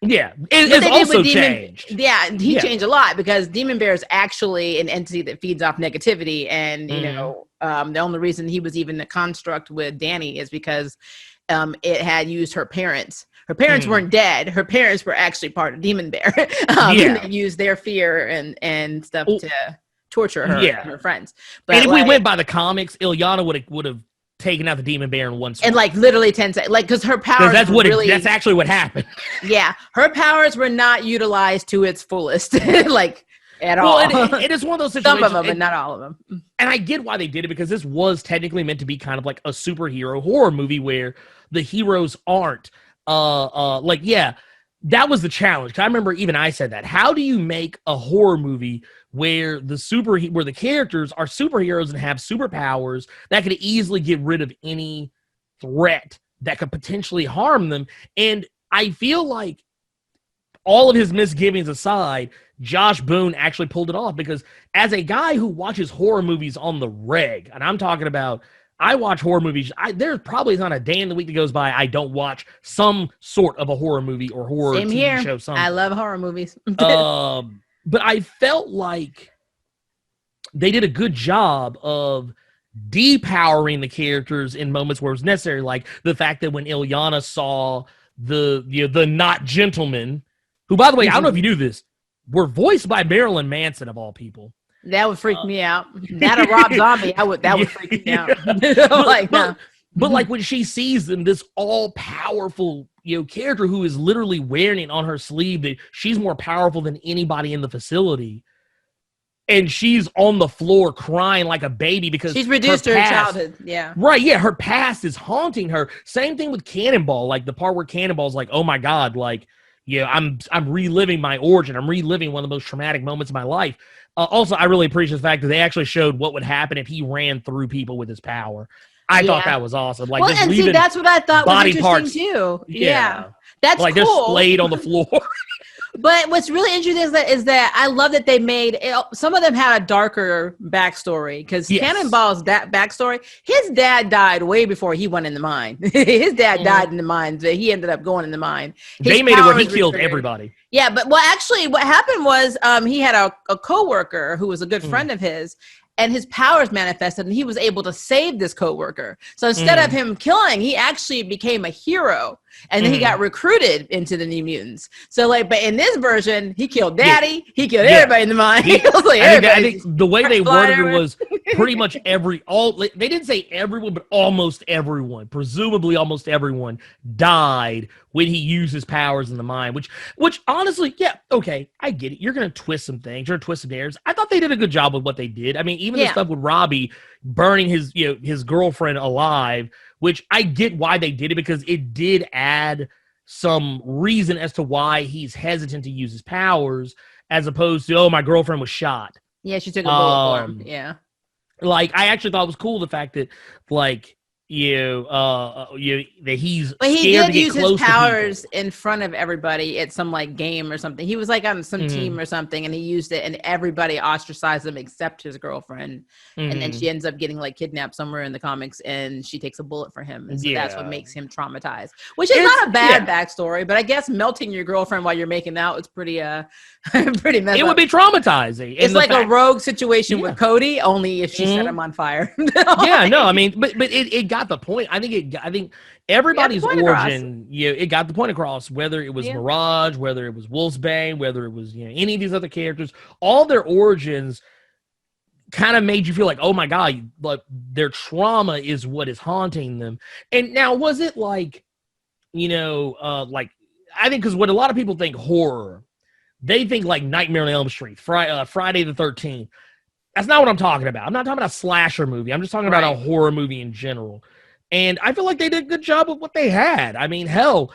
[SPEAKER 2] Yeah, it's also changed.
[SPEAKER 1] He changed a lot because Demon Bear is actually an entity that feeds off negativity, and the only reason he was even a construct with Danny is because it had used her parents. Her parents weren't dead. Her parents were actually part of Demon Bear. And they used their fear and stuff to torture her and her friends. But
[SPEAKER 2] and if we went by the comics, Illyana would have taken out the Demon Bear in one swing.
[SPEAKER 1] And literally 10 seconds, because her powers
[SPEAKER 2] that's actually what happened.
[SPEAKER 1] Yeah, her powers were not utilized to its fullest, at all.
[SPEAKER 2] It is one of those situations.
[SPEAKER 1] Some of them, but not all of them.
[SPEAKER 2] And I get why they did it, because this was technically meant to be kind of like a superhero horror movie where the heroes aren't that was the challenge. I remember even I said that. How do you make a horror movie where the characters are superheroes and have superpowers that could easily get rid of any threat that could potentially harm them? And I feel like all of his misgivings aside, Josh Boone actually pulled it off, because as a guy who watches horror movies on the reg, and I'm talking about I watch horror movies. There probably not a day in the week that goes by I don't watch some sort of a horror movie or horror TV show. Something.
[SPEAKER 1] I love horror movies.
[SPEAKER 2] But I felt like they did a good job of depowering the characters in moments where it was necessary, like the fact that when Illyana saw the not gentlemen, who, by the way, I don't know if you knew this, were voiced by Marilyn Manson of all people.
[SPEAKER 1] That would freak me out. That or Rob Zombie, that would freak me out.
[SPEAKER 2] But when she sees them, this all-powerful character who is literally wearing it on her sleeve that she's more powerful than anybody in the facility, and she's on the floor crying like a baby because
[SPEAKER 1] she's reduced her childhood. Yeah.
[SPEAKER 2] Right, yeah, her past is haunting her. Same thing with Cannonball, like the part where Cannonball's like, oh my God, I'm reliving my origin. I'm reliving one of the most traumatic moments of my life. Also, I really appreciate the fact that they actually showed what would happen if he ran through people with his power. I thought that was awesome.
[SPEAKER 1] That's what I thought was interesting too. Yeah. That's cool.
[SPEAKER 2] They're splayed on the floor.
[SPEAKER 1] But what's really interesting is that I love that they made some of them had a darker backstory, because Cannonball's backstory, his dad died way before he went in the mine. His dad died in the mine, but he ended up going in the mine.
[SPEAKER 2] They made it where he killed everybody.
[SPEAKER 1] Yeah, but actually what happened was he had a coworker who was a good friend of his, and his powers manifested, and he was able to save this coworker. So instead of him killing, he actually became a hero, and then he got recruited into the New Mutants. So but in this version, he killed Daddy, he killed everybody in the mine.
[SPEAKER 2] I think the way they worded it was pretty much they didn't say everyone, but almost everyone, presumably almost everyone, died when he used his powers in the mine, which honestly, okay, I get it. You're going to twist some things. You're going to twist some narratives. I thought they did a good job with what they did. I mean, even the stuff with Robbie burning his girlfriend alive, which I get why they did it, because it did add some reason as to why he's hesitant to use his powers, as opposed to, my girlfriend was shot.
[SPEAKER 1] Yeah, she took a bullet for him. Yeah.
[SPEAKER 2] I actually thought it was cool the fact that, that he's
[SPEAKER 1] but he
[SPEAKER 2] scared
[SPEAKER 1] did
[SPEAKER 2] to get
[SPEAKER 1] use
[SPEAKER 2] close
[SPEAKER 1] his powers
[SPEAKER 2] to people.
[SPEAKER 1] in front of everybody at some game or something. He was on some team or something, and he used it, and everybody ostracized him except his girlfriend. And then she ends up getting kidnapped somewhere in the comics, and she takes a bullet for him, and so that's what makes him traumatized, which is not a bad backstory, but I guess melting your girlfriend while you're making out is pretty pretty messed
[SPEAKER 2] it
[SPEAKER 1] up.
[SPEAKER 2] would be traumatizing.
[SPEAKER 1] It's like a rogue situation with Cody, only if she set him on fire.
[SPEAKER 2] I mean, but it got the point. I think everybody's origin, it got the point across, whether it was Mirage, whether it was Wolfsbane, whether it was any of these other characters, all their origins kind of made you feel like, oh my God, like their trauma is what is haunting them. And now, was it like, like, I think because what a lot of people think horror, they think like Nightmare on Elm Street, Friday the 13th. That's not what I'm talking about. I'm not talking about a slasher movie. I'm just talking about a horror movie in general. And I feel like they did a good job with what they had. I mean, hell,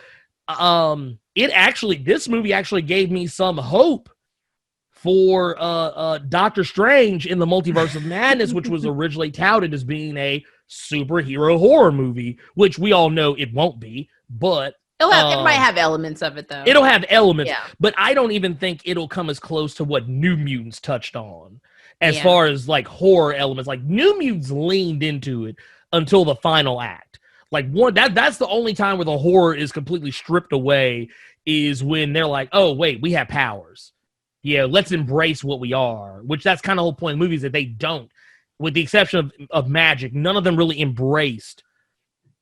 [SPEAKER 2] this movie actually gave me some hope for Doctor Strange in the Multiverse of Madness, which was originally touted as being a superhero horror movie, which we all know it won't be, but
[SPEAKER 1] it might have elements of it, though.
[SPEAKER 2] It'll have elements, but I don't even think it'll come as close to what New Mutants touched on as far as like horror elements. Like New Mutants leaned into it until the final act. Like that's the only time where the horror is completely stripped away is when they're like, oh wait, we have powers. Yeah, let's embrace what we are, which that's kind of the whole point of movies, that they don't, with the exception of Magic, none of them really embraced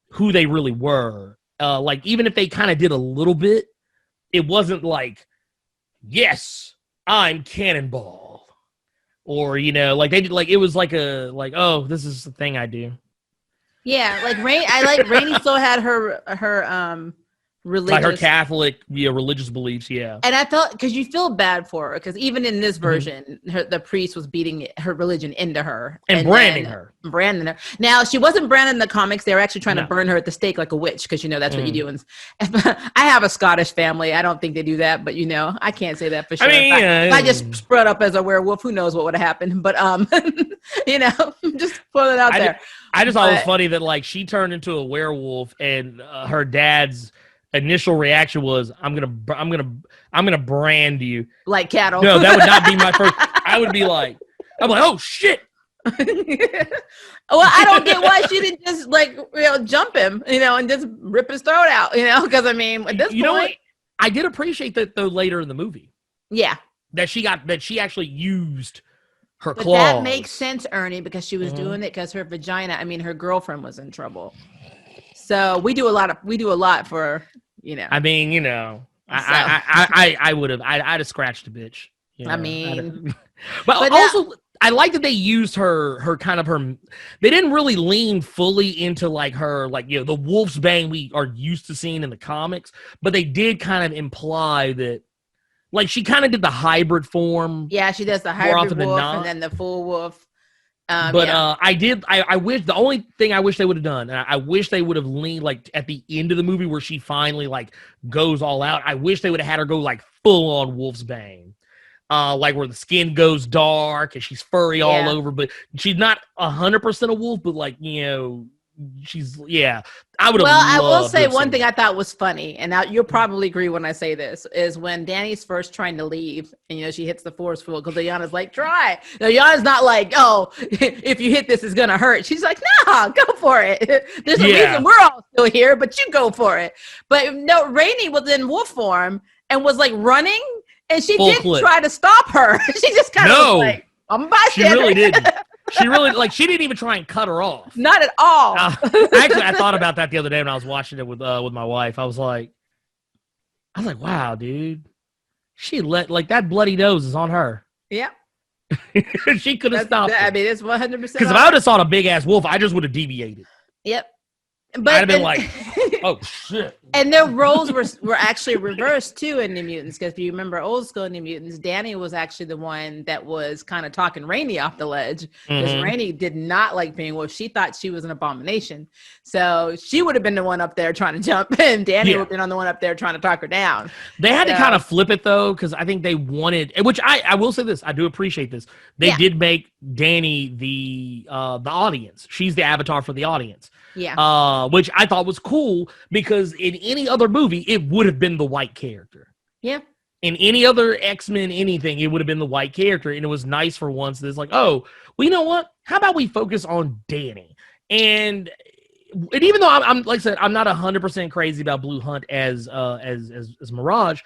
[SPEAKER 2] who they really were. Like, even if they kind of did a little bit, it wasn't like, yes, I'm Cannonball. Or, like they did, like, it was like oh, this is the thing I do.
[SPEAKER 1] Yeah, like Rahne still had her religious,
[SPEAKER 2] like her Catholic, religious beliefs,
[SPEAKER 1] And I felt, because you feel bad for her, because even in this version, the priest was beating her religion into her
[SPEAKER 2] and branding her.
[SPEAKER 1] Now, she wasn't branded in the comics. They were actually trying to burn her at the stake like a witch, because that's what you do. I have a Scottish family. I don't think they do that, but I can't say that for sure.
[SPEAKER 2] I mean,
[SPEAKER 1] if I just spread up as a werewolf, who knows what would have happened? But just put it out there.
[SPEAKER 2] I just thought it was funny that like she turned into a werewolf, and her dad's initial reaction was, I'm gonna brand you
[SPEAKER 1] like cattle.
[SPEAKER 2] No, that would not be my first. I'm like, oh shit.
[SPEAKER 1] Well, I don't get why she didn't just jump him, and just rip his throat out, because at this point,
[SPEAKER 2] what? I did appreciate that though later in the movie.
[SPEAKER 1] Yeah,
[SPEAKER 2] that she actually used her
[SPEAKER 1] but
[SPEAKER 2] claws.
[SPEAKER 1] That makes sense, Ernie, because she was doing it because her vagina. Her girlfriend was in trouble. So we do a lot for.
[SPEAKER 2] I would have. I'd have scratched a bitch. But also, I like that they used her kind of her. They didn't really lean fully into her the wolf's bane we are used to seeing in the comics, but they did kind of imply that she kind of did the hybrid form.
[SPEAKER 1] Yeah, she does the hybrid wolf and then the full wolf.
[SPEAKER 2] I wish the only thing I wish they would have done, and I wish they would have leaned at the end of the movie where she finally goes all out. I wish they would have had her go full on wolf's bane, where the skin goes dark and she's furry all over, but she's not 100% a wolf, but she's I would have.
[SPEAKER 1] Well, I will say one thing I thought was funny, and you'll probably agree when I say this, is when Danny's first trying to leave, and she hits the force field because Ayana's like, try. Ayana's not like, oh, if you hit this, it's gonna hurt. She's like, nah, go for it. There's a reason we're all still here, but you go for it. But no, Rahne was in wolf form and was running, and she didn't try to stop her. She just kind of was like, I'm a bystander.
[SPEAKER 2] She really didn't. She really she didn't even try and cut her off.
[SPEAKER 1] Not at all.
[SPEAKER 2] Actually, I thought about that the other day when I was watching it with my wife. I was like, wow, dude. She let that bloody nose is on her.
[SPEAKER 1] Yeah.
[SPEAKER 2] She could have stopped.
[SPEAKER 1] It's 100%.
[SPEAKER 2] Because if I would have saw a big ass wolf, I just would have deviated.
[SPEAKER 1] Yep.
[SPEAKER 2] But I'd have been like, oh shit.
[SPEAKER 1] And their roles were actually reversed too in New Mutants, because if you remember old school New Mutants, Danny was actually the one that was kind of talking Rahne off the ledge, because Rahne did not like being wolf. She thought she was an abomination, so she would have been the one up there trying to jump, and Danny would have been on the one up there trying to talk her down.
[SPEAKER 2] They had to kind of flip it though, because I think they wanted, which I will say this, I do appreciate this. They did make Danny the audience. She's the avatar for the audience.
[SPEAKER 1] Yeah.
[SPEAKER 2] Which I thought was cool, because in any other movie, it would have been the white character.
[SPEAKER 1] Yeah.
[SPEAKER 2] In any other X-Men anything, it would have been the white character. And it was nice for once. It's like, oh, well, you know what? How about we focus on Danny? And even though I'm like I said, I'm not 100% crazy about Blue Hunt as Mirage,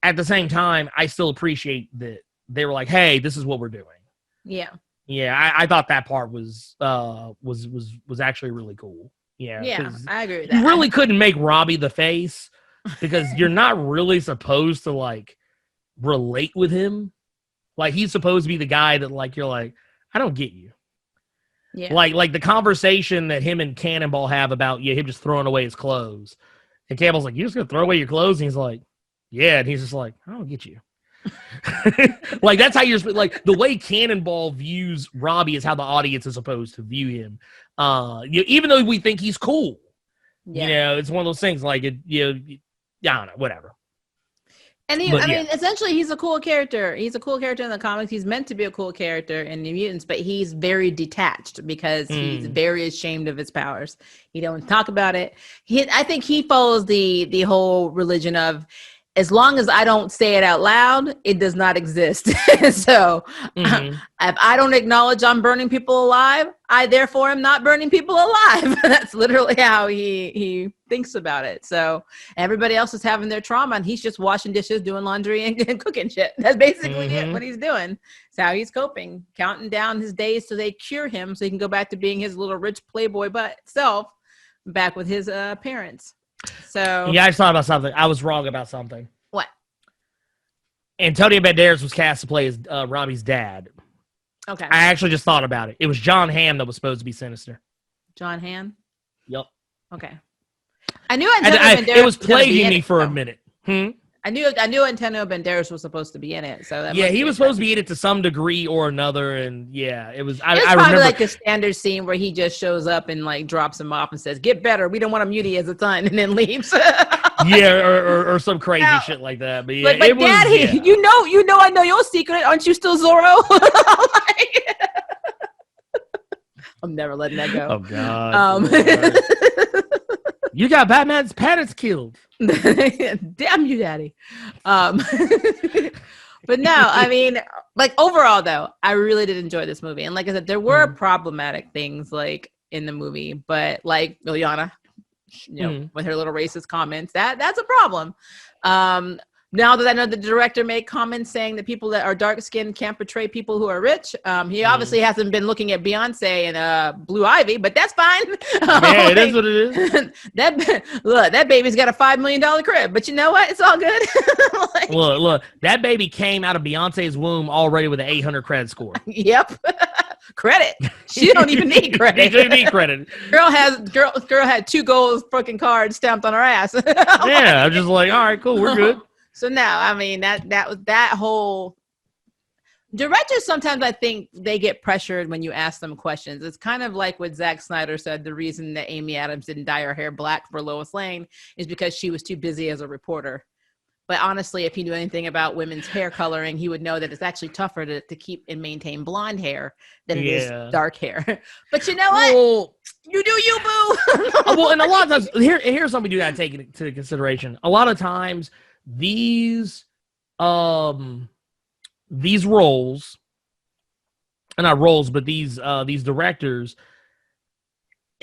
[SPEAKER 2] at the same time, I still appreciate that they were like, hey, this is what we're doing.
[SPEAKER 1] Yeah.
[SPEAKER 2] Yeah, I thought that part was actually really cool.
[SPEAKER 1] Yeah, I agree with that.
[SPEAKER 2] You really couldn't make Robbie the face, because you're not really supposed to relate with him. He's supposed to be the guy that you're like, I don't get you.
[SPEAKER 1] Yeah.
[SPEAKER 2] Like the conversation that him and Cannonball have about him just throwing away his clothes. And Cannonball's like, you just gonna throw away your clothes? And he's like, yeah. And he's just like, I don't get you. Like that's how you're like the way Cannonball views Robbie is how the audience is supposed to view him. Even though we think he's cool, it's one of those things like I don't know, whatever.
[SPEAKER 1] And I mean, essentially, he's a cool character. He's a cool character in the comics. He's meant to be a cool character in the Mutants, but he's very detached because he's very ashamed of his powers. He don't talk about it. I think he follows the whole religion of, as long as I don't say it out loud, it does not exist. So if I don't acknowledge I'm burning people alive, I therefore am not burning people alive. That's literally how he thinks about it. So everybody else is having their trauma and he's just washing dishes, doing laundry and cooking shit. That's basically what he's doing. It's how he's coping, counting down his days so they cure him so he can go back to being his little rich playboy self back with his parents. So
[SPEAKER 2] yeah, I just thought about something. I was wrong about something.
[SPEAKER 1] What?
[SPEAKER 2] Antonio Banderas was cast to play as Robbie's dad.
[SPEAKER 1] Okay.
[SPEAKER 2] I actually just thought about it. It was John Hamm that was supposed to be Sinister.
[SPEAKER 1] John Hamm?
[SPEAKER 2] Yep.
[SPEAKER 1] Okay. I knew Antonio Banderas
[SPEAKER 2] it was plaguing me for a minute.
[SPEAKER 1] I knew Antonio Banderas was supposed to be in it. So
[SPEAKER 2] he was supposed to be in it to some degree or another, and it was. I
[SPEAKER 1] probably
[SPEAKER 2] remember
[SPEAKER 1] like a standard scene where he just shows up and like drops him off and says, "Get better. We don't want a mutie as a son," and then leaves.
[SPEAKER 2] or some crazy shit like that. But yeah,
[SPEAKER 1] it was. Daddy, you know, I know your secret. Aren't you still Zorro? I'm never letting that go.
[SPEAKER 2] Oh God. You got Batman's parents killed.
[SPEAKER 1] Damn you, Daddy. But no, I mean, like overall though, I really did enjoy this movie. And like I said, there were problematic things like in the movie, but like Ilyana, with her little racist comments, that's a problem. Now that I know the director made comments saying that people that are dark-skinned can't portray people who are rich, he obviously hasn't been looking at Beyonce and Blue Ivy, but that's fine.
[SPEAKER 2] Yeah, it is what it is.
[SPEAKER 1] That baby's got a $5 million crib, but you know what? It's all good.
[SPEAKER 2] Look, that baby came out of Beyonce's womb already with an 800 credit score.
[SPEAKER 1] Yep. Credit. She don't even need credit.
[SPEAKER 2] She doesn't need credit.
[SPEAKER 1] Girl had 2 gold fucking cards stamped on her ass.
[SPEAKER 2] Yeah, I'm just like, all right, cool, we're good.
[SPEAKER 1] So now, I mean, that whole directors, sometimes I think they get pressured when you ask them questions. It's kind of like what Zack Snyder said, the reason that Amy Adams didn't dye her hair black for Lois Lane is because she was too busy as a reporter. But honestly, if he knew anything about women's hair coloring, he would know that it's actually tougher to keep and maintain blonde hair than it is dark hair. But you know what?
[SPEAKER 2] Well,
[SPEAKER 1] you do you, boo.
[SPEAKER 2] Well, and a lot of times, here's something we do that take into consideration. A lot of times, these roles, and not roles, but these directors,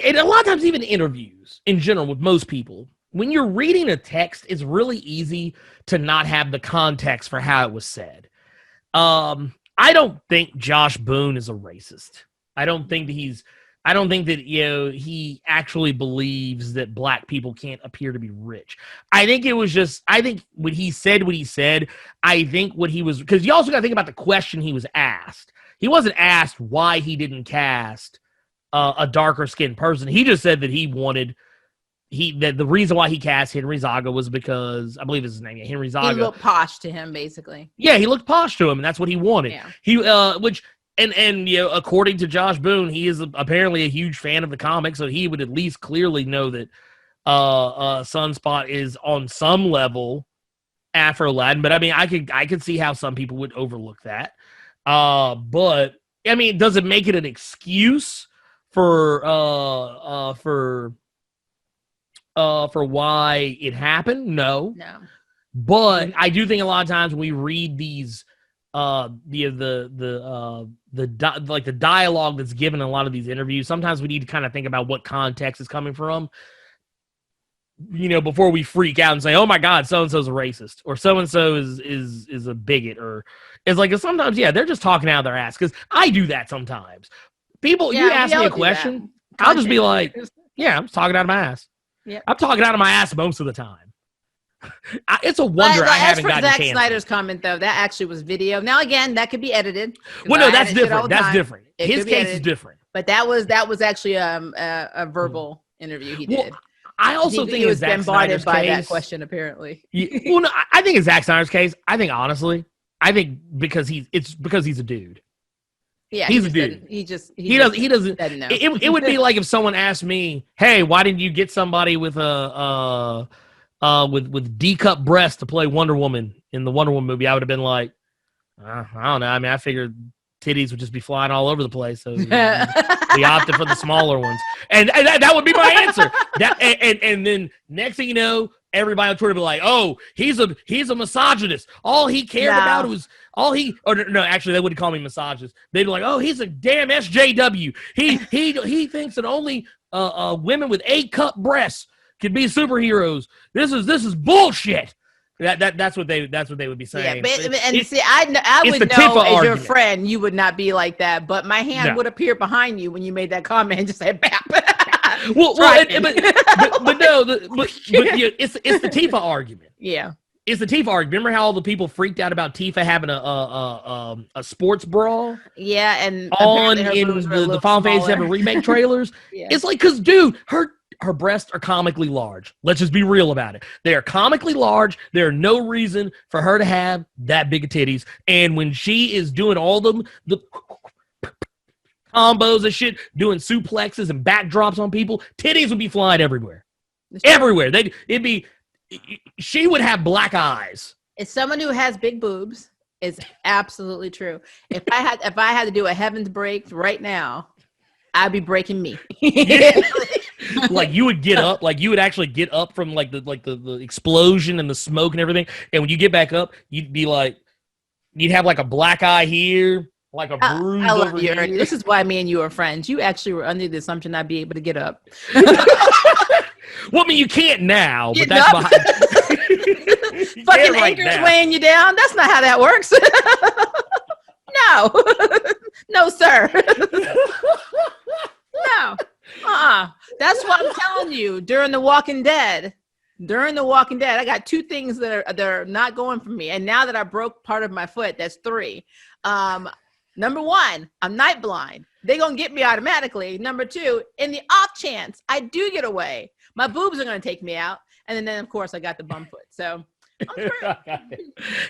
[SPEAKER 2] and a lot of times even interviews in general with most people, when you're reading a text, it's really easy to not have the context for how it was said. I don't think Josh Boone is a racist. I don't think that he actually believes that black people can't appear to be rich. I think when he said what he said, I think what he was, because you also got to think about the question he was asked. He wasn't asked why he didn't cast a darker skinned person. He just said that that the reason why he cast Henry Zaga was because, I believe is his name, Henry Zaga.
[SPEAKER 1] He looked posh to him, basically.
[SPEAKER 2] Yeah, he looked posh to him, and that's what he wanted. Yeah. And according to Josh Boone, he is apparently a huge fan of the comic, so he would at least clearly know that Sunspot is on some level Afro-Latin. But I mean, I could see how some people would overlook that. But I mean, does it make it an excuse for why it happened? No. But I do think a lot of times when we read these the dialogue that's given in a lot of these interviews, sometimes we need to kind of think about what context is coming from, before we freak out and say, oh my God, so-and-so's a racist, or so-and-so is a bigot, or it's like, sometimes, they're just talking out of their ass. Cause I do that sometimes. People, you ask me a question, I'll just be like, I'm talking out of my ass. Yep. I'm talking out of my ass most of the time. It's a wonder I haven't gotten
[SPEAKER 1] Zack
[SPEAKER 2] canceled.
[SPEAKER 1] Snyder's comment, though, that actually was video. Now, again, that could be edited.
[SPEAKER 2] Well, no, that's different. That's different. His case is different.
[SPEAKER 1] But that was actually a verbal interview he did.
[SPEAKER 2] I also think
[SPEAKER 1] he was
[SPEAKER 2] Zack
[SPEAKER 1] bombarded
[SPEAKER 2] Snyder's
[SPEAKER 1] by
[SPEAKER 2] case,
[SPEAKER 1] that question, apparently.
[SPEAKER 2] Well, no, I think in Zack Snyder's case, honestly, because he's a dude.
[SPEAKER 1] Yeah,
[SPEAKER 2] he's a dude.
[SPEAKER 1] He doesn't. Know.
[SPEAKER 2] It would be like if someone asked me, "Hey, why didn't you get somebody with with D-cup breasts to play Wonder Woman in the Wonder Woman movie?" I would have been like, I don't know. I mean, I figured titties would just be flying all over the place, so we opted for the smaller ones, and that would be my answer. And then next thing you know, everybody on Twitter would be like, "Oh, he's a misogynist. All he cared about was actually they wouldn't call me misogynist. They'd be like, "Oh, he's a damn SJW. He thinks that only women with A-cup breasts can be superheroes. This is bullshit." That's what they would be saying.
[SPEAKER 1] Yeah, I would know as your friend, you would not be like that. But my hand would appear behind you when you made that comment and just say, "Bap."
[SPEAKER 2] but it's the Tifa argument.
[SPEAKER 1] Yeah,
[SPEAKER 2] it's the Tifa argument. Remember how all the people freaked out about Tifa having a sports bra?
[SPEAKER 1] Yeah, and
[SPEAKER 2] on in the Final Fantasy VII remake trailers. Yeah. It's like, because dude, her breasts are comically large. Let's just be real about it. They are comically large. There's no reason for her to have that big of titties. And when she is doing all the combos and shit, doing suplexes and backdrops on people, titties would be flying everywhere. Everywhere. She would have black eyes.
[SPEAKER 1] As someone who has big boobs, is absolutely true. If I had to do a heavens break right now, I'd be breaking me.
[SPEAKER 2] Like you would get up, like you would actually get up from like the explosion and the smoke and everything, and when you get back up, you'd have like a black eye here, like a bruise over here.
[SPEAKER 1] This is why me and you are friends. You actually were under the assumption I'd be able to get up.
[SPEAKER 2] Well, I mean, you can't now, but that's behind.
[SPEAKER 1] Fucking anchors weighing you down. That's not how that works. No, no, sir. No. That's what I'm telling you. During The Walking Dead, I got two things that are not going for me. And now that I broke part of my foot, that's three. Number one, I'm night blind. They're going to get me automatically. Number two, in the off chance I do get away, my boobs are going to take me out. And then of course, I got the bum foot. So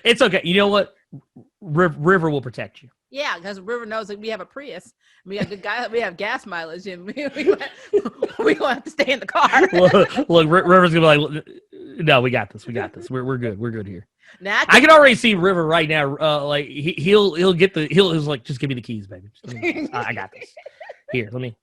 [SPEAKER 2] it's okay. You know what? River will protect you.
[SPEAKER 1] Yeah, because River knows that we have a Prius. We have we have gas mileage, and we gonna have to stay in the car.
[SPEAKER 2] Look, River's gonna be like, "No, we got this. We're good. We're good here."
[SPEAKER 1] Now,
[SPEAKER 2] I can already see River right now. Like he'll like, "Just give me the keys, baby. I got this. Here, let me.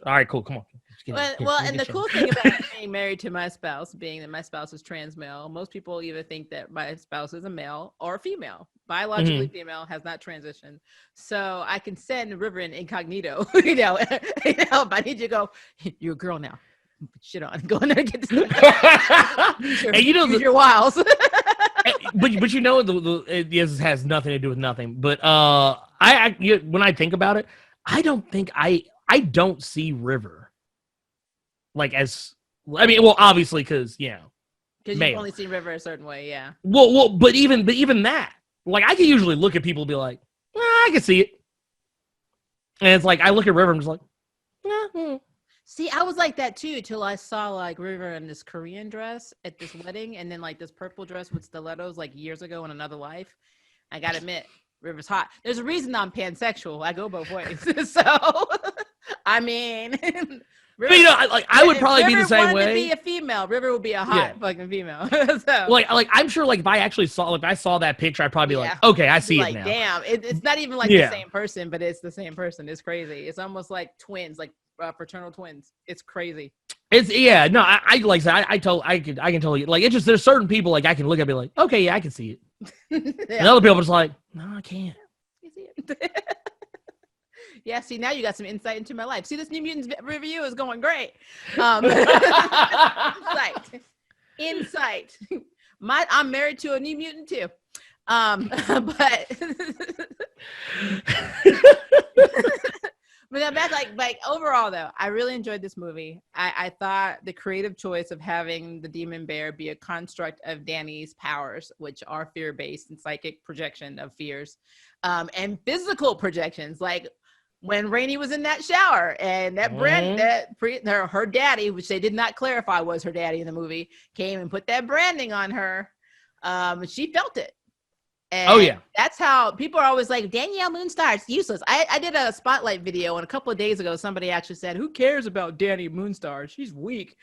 [SPEAKER 2] All right, cool. Come on."
[SPEAKER 1] And the cool thing about being married to my spouse, being that my spouse is trans male, most people either think that my spouse is a male or a female. Biologically female, has not transitioned. So I can send River in incognito. If I need you to go, "You're a girl now. Put shit on. Go in there and get this. And use your wiles."
[SPEAKER 2] but you know, this has nothing to do with nothing. But when I think about it, I don't see River like as, I mean, well, obviously because you've
[SPEAKER 1] only seen River a certain way, yeah.
[SPEAKER 2] Well, but even that, like, I can usually look at people and be like, I can see it, and it's like I look at River and I'm just like,
[SPEAKER 1] See, I was like that too till I saw like River in this Korean dress at this wedding, and then like this purple dress with stilettos like years ago in another life. I gotta admit, River's hot. There's a reason I'm pansexual. I go both ways. So, I mean. River,
[SPEAKER 2] I would probably be the same way.
[SPEAKER 1] River wanted to be a female. River would be a hot fucking female. So,
[SPEAKER 2] I'm sure, like, if I saw that picture, I'd probably be like, okay, I see it now.
[SPEAKER 1] Damn, it's not even like the same person, but it's the same person. It's crazy. It's almost like twins, like fraternal twins. It's crazy.
[SPEAKER 2] It's I like I can totally, like, it's just there's certain people like I can look at and be like, okay, yeah, I can see it. And other people are just like, no, I can't.
[SPEAKER 1] You see it. Yeah, see, now you got some insight into my life. See, this New Mutants review is going great. Insight. I'm married to a New Mutant too. But then back, like overall though, I really enjoyed this movie. I thought the creative choice of having the demon bear be a construct of Danny's powers, which are fear-based and psychic projection of fears, and physical projections, like when Rahne was in that shower and that her daddy, which they did not clarify was her daddy in the movie, came and put that branding on her. She felt it. And that's how people are always like, Danielle Moonstar, it's useless. I did a spotlight video, and a couple of days ago, somebody actually said, who cares about Danny Moonstar? She's weak.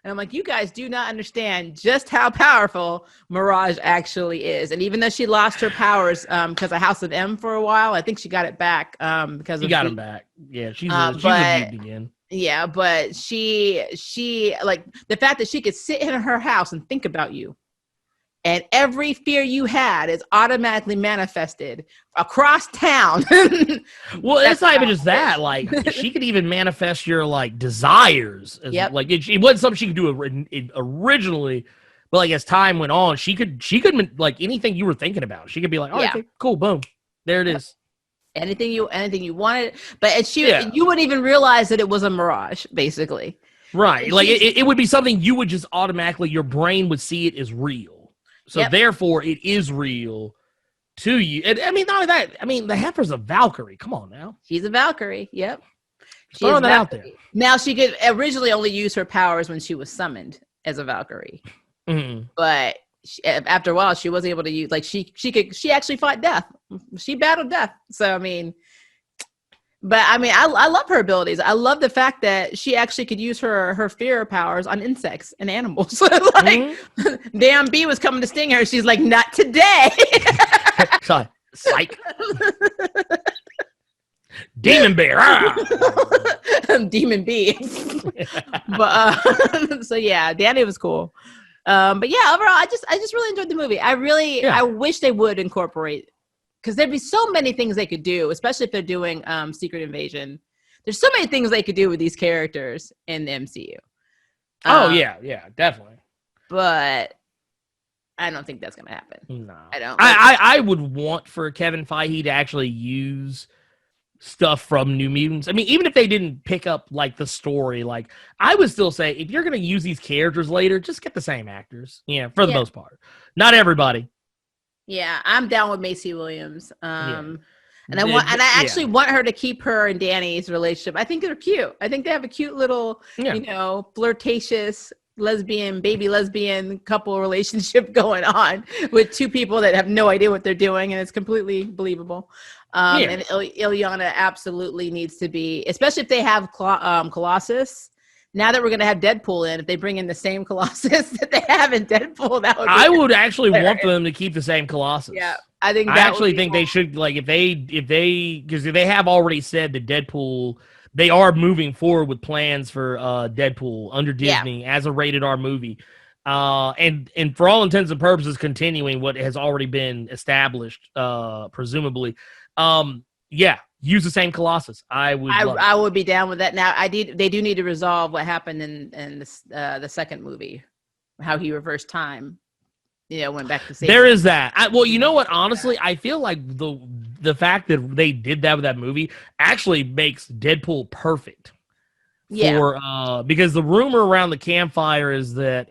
[SPEAKER 1] And I'm like, you guys do not understand just how powerful Mirage actually is. And even though she lost her powers because of House of M for a while, I think she got it back because
[SPEAKER 2] she got him back. Yeah, she's a mutant again.
[SPEAKER 1] Yeah, but she like the fact that she could sit in her house and think about you. And every fear you had is automatically manifested across town.
[SPEAKER 2] Well, it's not even just that. Like, she could even manifest your like desires. Like, it wasn't something she could do originally, but like as time went on, she could like anything you were thinking about. She could be like, "Oh, okay, cool, boom, there it is." Anything you wanted, but you wouldn't even realize that it was a mirage, basically. Right? Like it would be something you would just automatically, your brain would see it as real. So therefore, it is real to you. And I mean, not only that. I mean, the heifer's a Valkyrie. Come on now. She's a Valkyrie. Yep. She's throwing that out there. Now, she could originally only use her powers when she was summoned as a Valkyrie. Mm-hmm. But after a while, she was able to use, like, she actually fought death. She battled death. So, I mean, but I mean, I love her abilities. I love the fact that she actually could use her fear powers on insects and animals. Like, damn bee was coming to sting her. She's like, not today. Psych. Demon bear. Demon bee. But so yeah, Danny was cool. But yeah, overall, I just really enjoyed the movie. I wish they would incorporate, because there'd be so many things they could do, especially if they're doing Secret Invasion. There's so many things they could do with these characters in the MCU. Yeah, definitely. But I don't think that's going to happen. No. I don't. I would want for Kevin Feige to actually use stuff from New Mutants. I mean, even if they didn't pick up, like, the story, like, I would still say, if you're going to use these characters later, just get the same actors. Yeah, for the most part. Not everybody. Yeah, I'm down with Macy Williams. And I actually want her to keep her and Danny's relationship. I think they're cute. I think they have a cute little, flirtatious baby lesbian couple relationship going on with two people that have no idea what they're doing, and it's completely believable. And Ilyana absolutely needs to be, especially if they have Colossus. Now that we're going to have Deadpool in, if they bring in the same Colossus that they have in Deadpool, that would be I would actually want them to keep the same Colossus. Yeah, I think I actually think they should, like, if they because they have already said that Deadpool, they are moving forward with plans for Deadpool under Disney as a rated R movie. And for all intents and purposes, continuing what has already been established, presumably. Use the same Colossus. I would be down with that. Now, they do need to resolve what happened in the second movie, how he reversed time. Went back to save. There is that. Well, you know what? Honestly, I feel like the fact that they did that with that movie actually makes Deadpool perfect. Yeah. Because the rumor around the campfire is that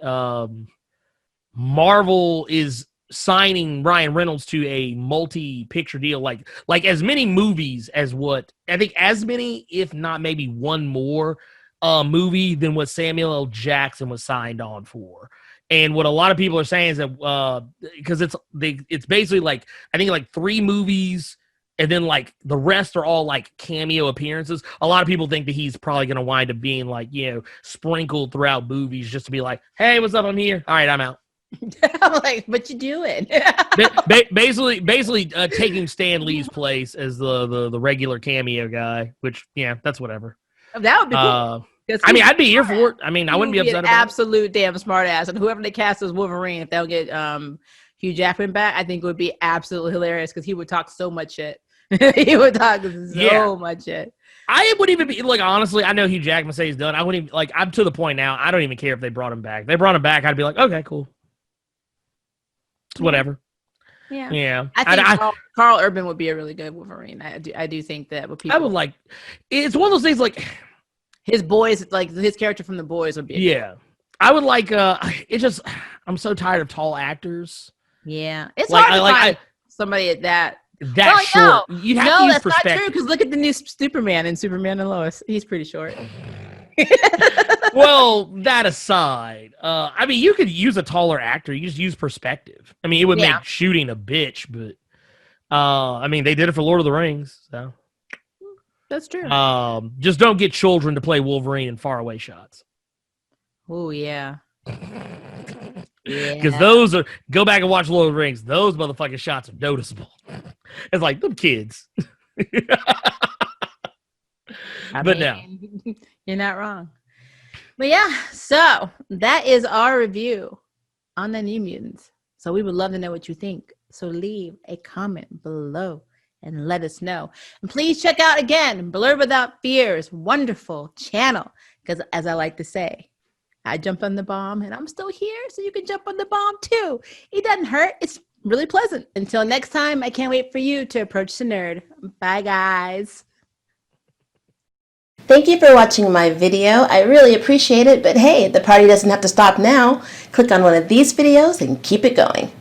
[SPEAKER 2] Marvel is signing Ryan Reynolds to a multi-picture deal, like as many movies as what I think, as many, if not maybe one more movie than what Samuel L. Jackson was signed on for. And what a lot of people are saying is that because it's basically like, I think like 3 movies, and then like the rest are all like cameo appearances. A lot of people think that he's probably going to wind up being like, sprinkled throughout movies just to be like, hey, what's up? I'm here. All right, I'm out. I'm like, what you doing? basically taking Stan Lee's place as the regular cameo guy, which that's whatever. That would be cool. I mean, I'd be here for it. I mean, I wouldn't be upset about it. Absolute damn smart ass, and whoever they cast as Wolverine, if they'll get Hugh Jackman back, I think it would be absolutely hilarious because he would talk so much shit. He would talk so much shit. I wouldn't even be like, honestly, I know Hugh Jackman say he's done. I wouldn't even, like, I'm to the point now. I don't even care if they brought him back. If they brought him back, I'd be like, okay, cool. Whatever.
[SPEAKER 1] Yeah.
[SPEAKER 2] Yeah.
[SPEAKER 1] I think Carl Urban would be a really good Wolverine. I do think that would people.
[SPEAKER 2] I would like. It's one of those things like
[SPEAKER 1] his boys, like his character from The Boys, would be.
[SPEAKER 2] Yeah, I would like. It just. I'm so tired of tall actors.
[SPEAKER 1] Yeah, it's
[SPEAKER 2] like,
[SPEAKER 1] hard to find somebody at that
[SPEAKER 2] short. You'd have to use
[SPEAKER 1] that's
[SPEAKER 2] perspective.
[SPEAKER 1] not true. Because look at the new Superman and Superman and Lois. He's pretty short.
[SPEAKER 2] Well, that aside, I mean, you could use a taller actor. You just use perspective. I mean, it would make shooting a bitch, but I mean, they did it for Lord of the Rings, so
[SPEAKER 1] that's true.
[SPEAKER 2] Just don't get children to play Wolverine in faraway shots.
[SPEAKER 1] Oh yeah.
[SPEAKER 2] Because those are, go back and watch Lord of the Rings. Those motherfucking shots are noticeable. It's like them kids. But no,
[SPEAKER 1] you're not wrong. But yeah, so that is our review on the New Mutants. So we would love to know what you think. So leave a comment below and let us know. And please check out again Blerd Without Fear's wonderful channel. Because as I like to say, I jumped on the bomb and I'm still here, so you can jump on the bomb too. It doesn't hurt. It's really pleasant. Until next time, I can't wait for you to approach the nerd. Bye, guys.
[SPEAKER 3] Thank you for watching my video. I really appreciate it, but hey, the party doesn't have to stop now. Click on one of these videos and keep it going.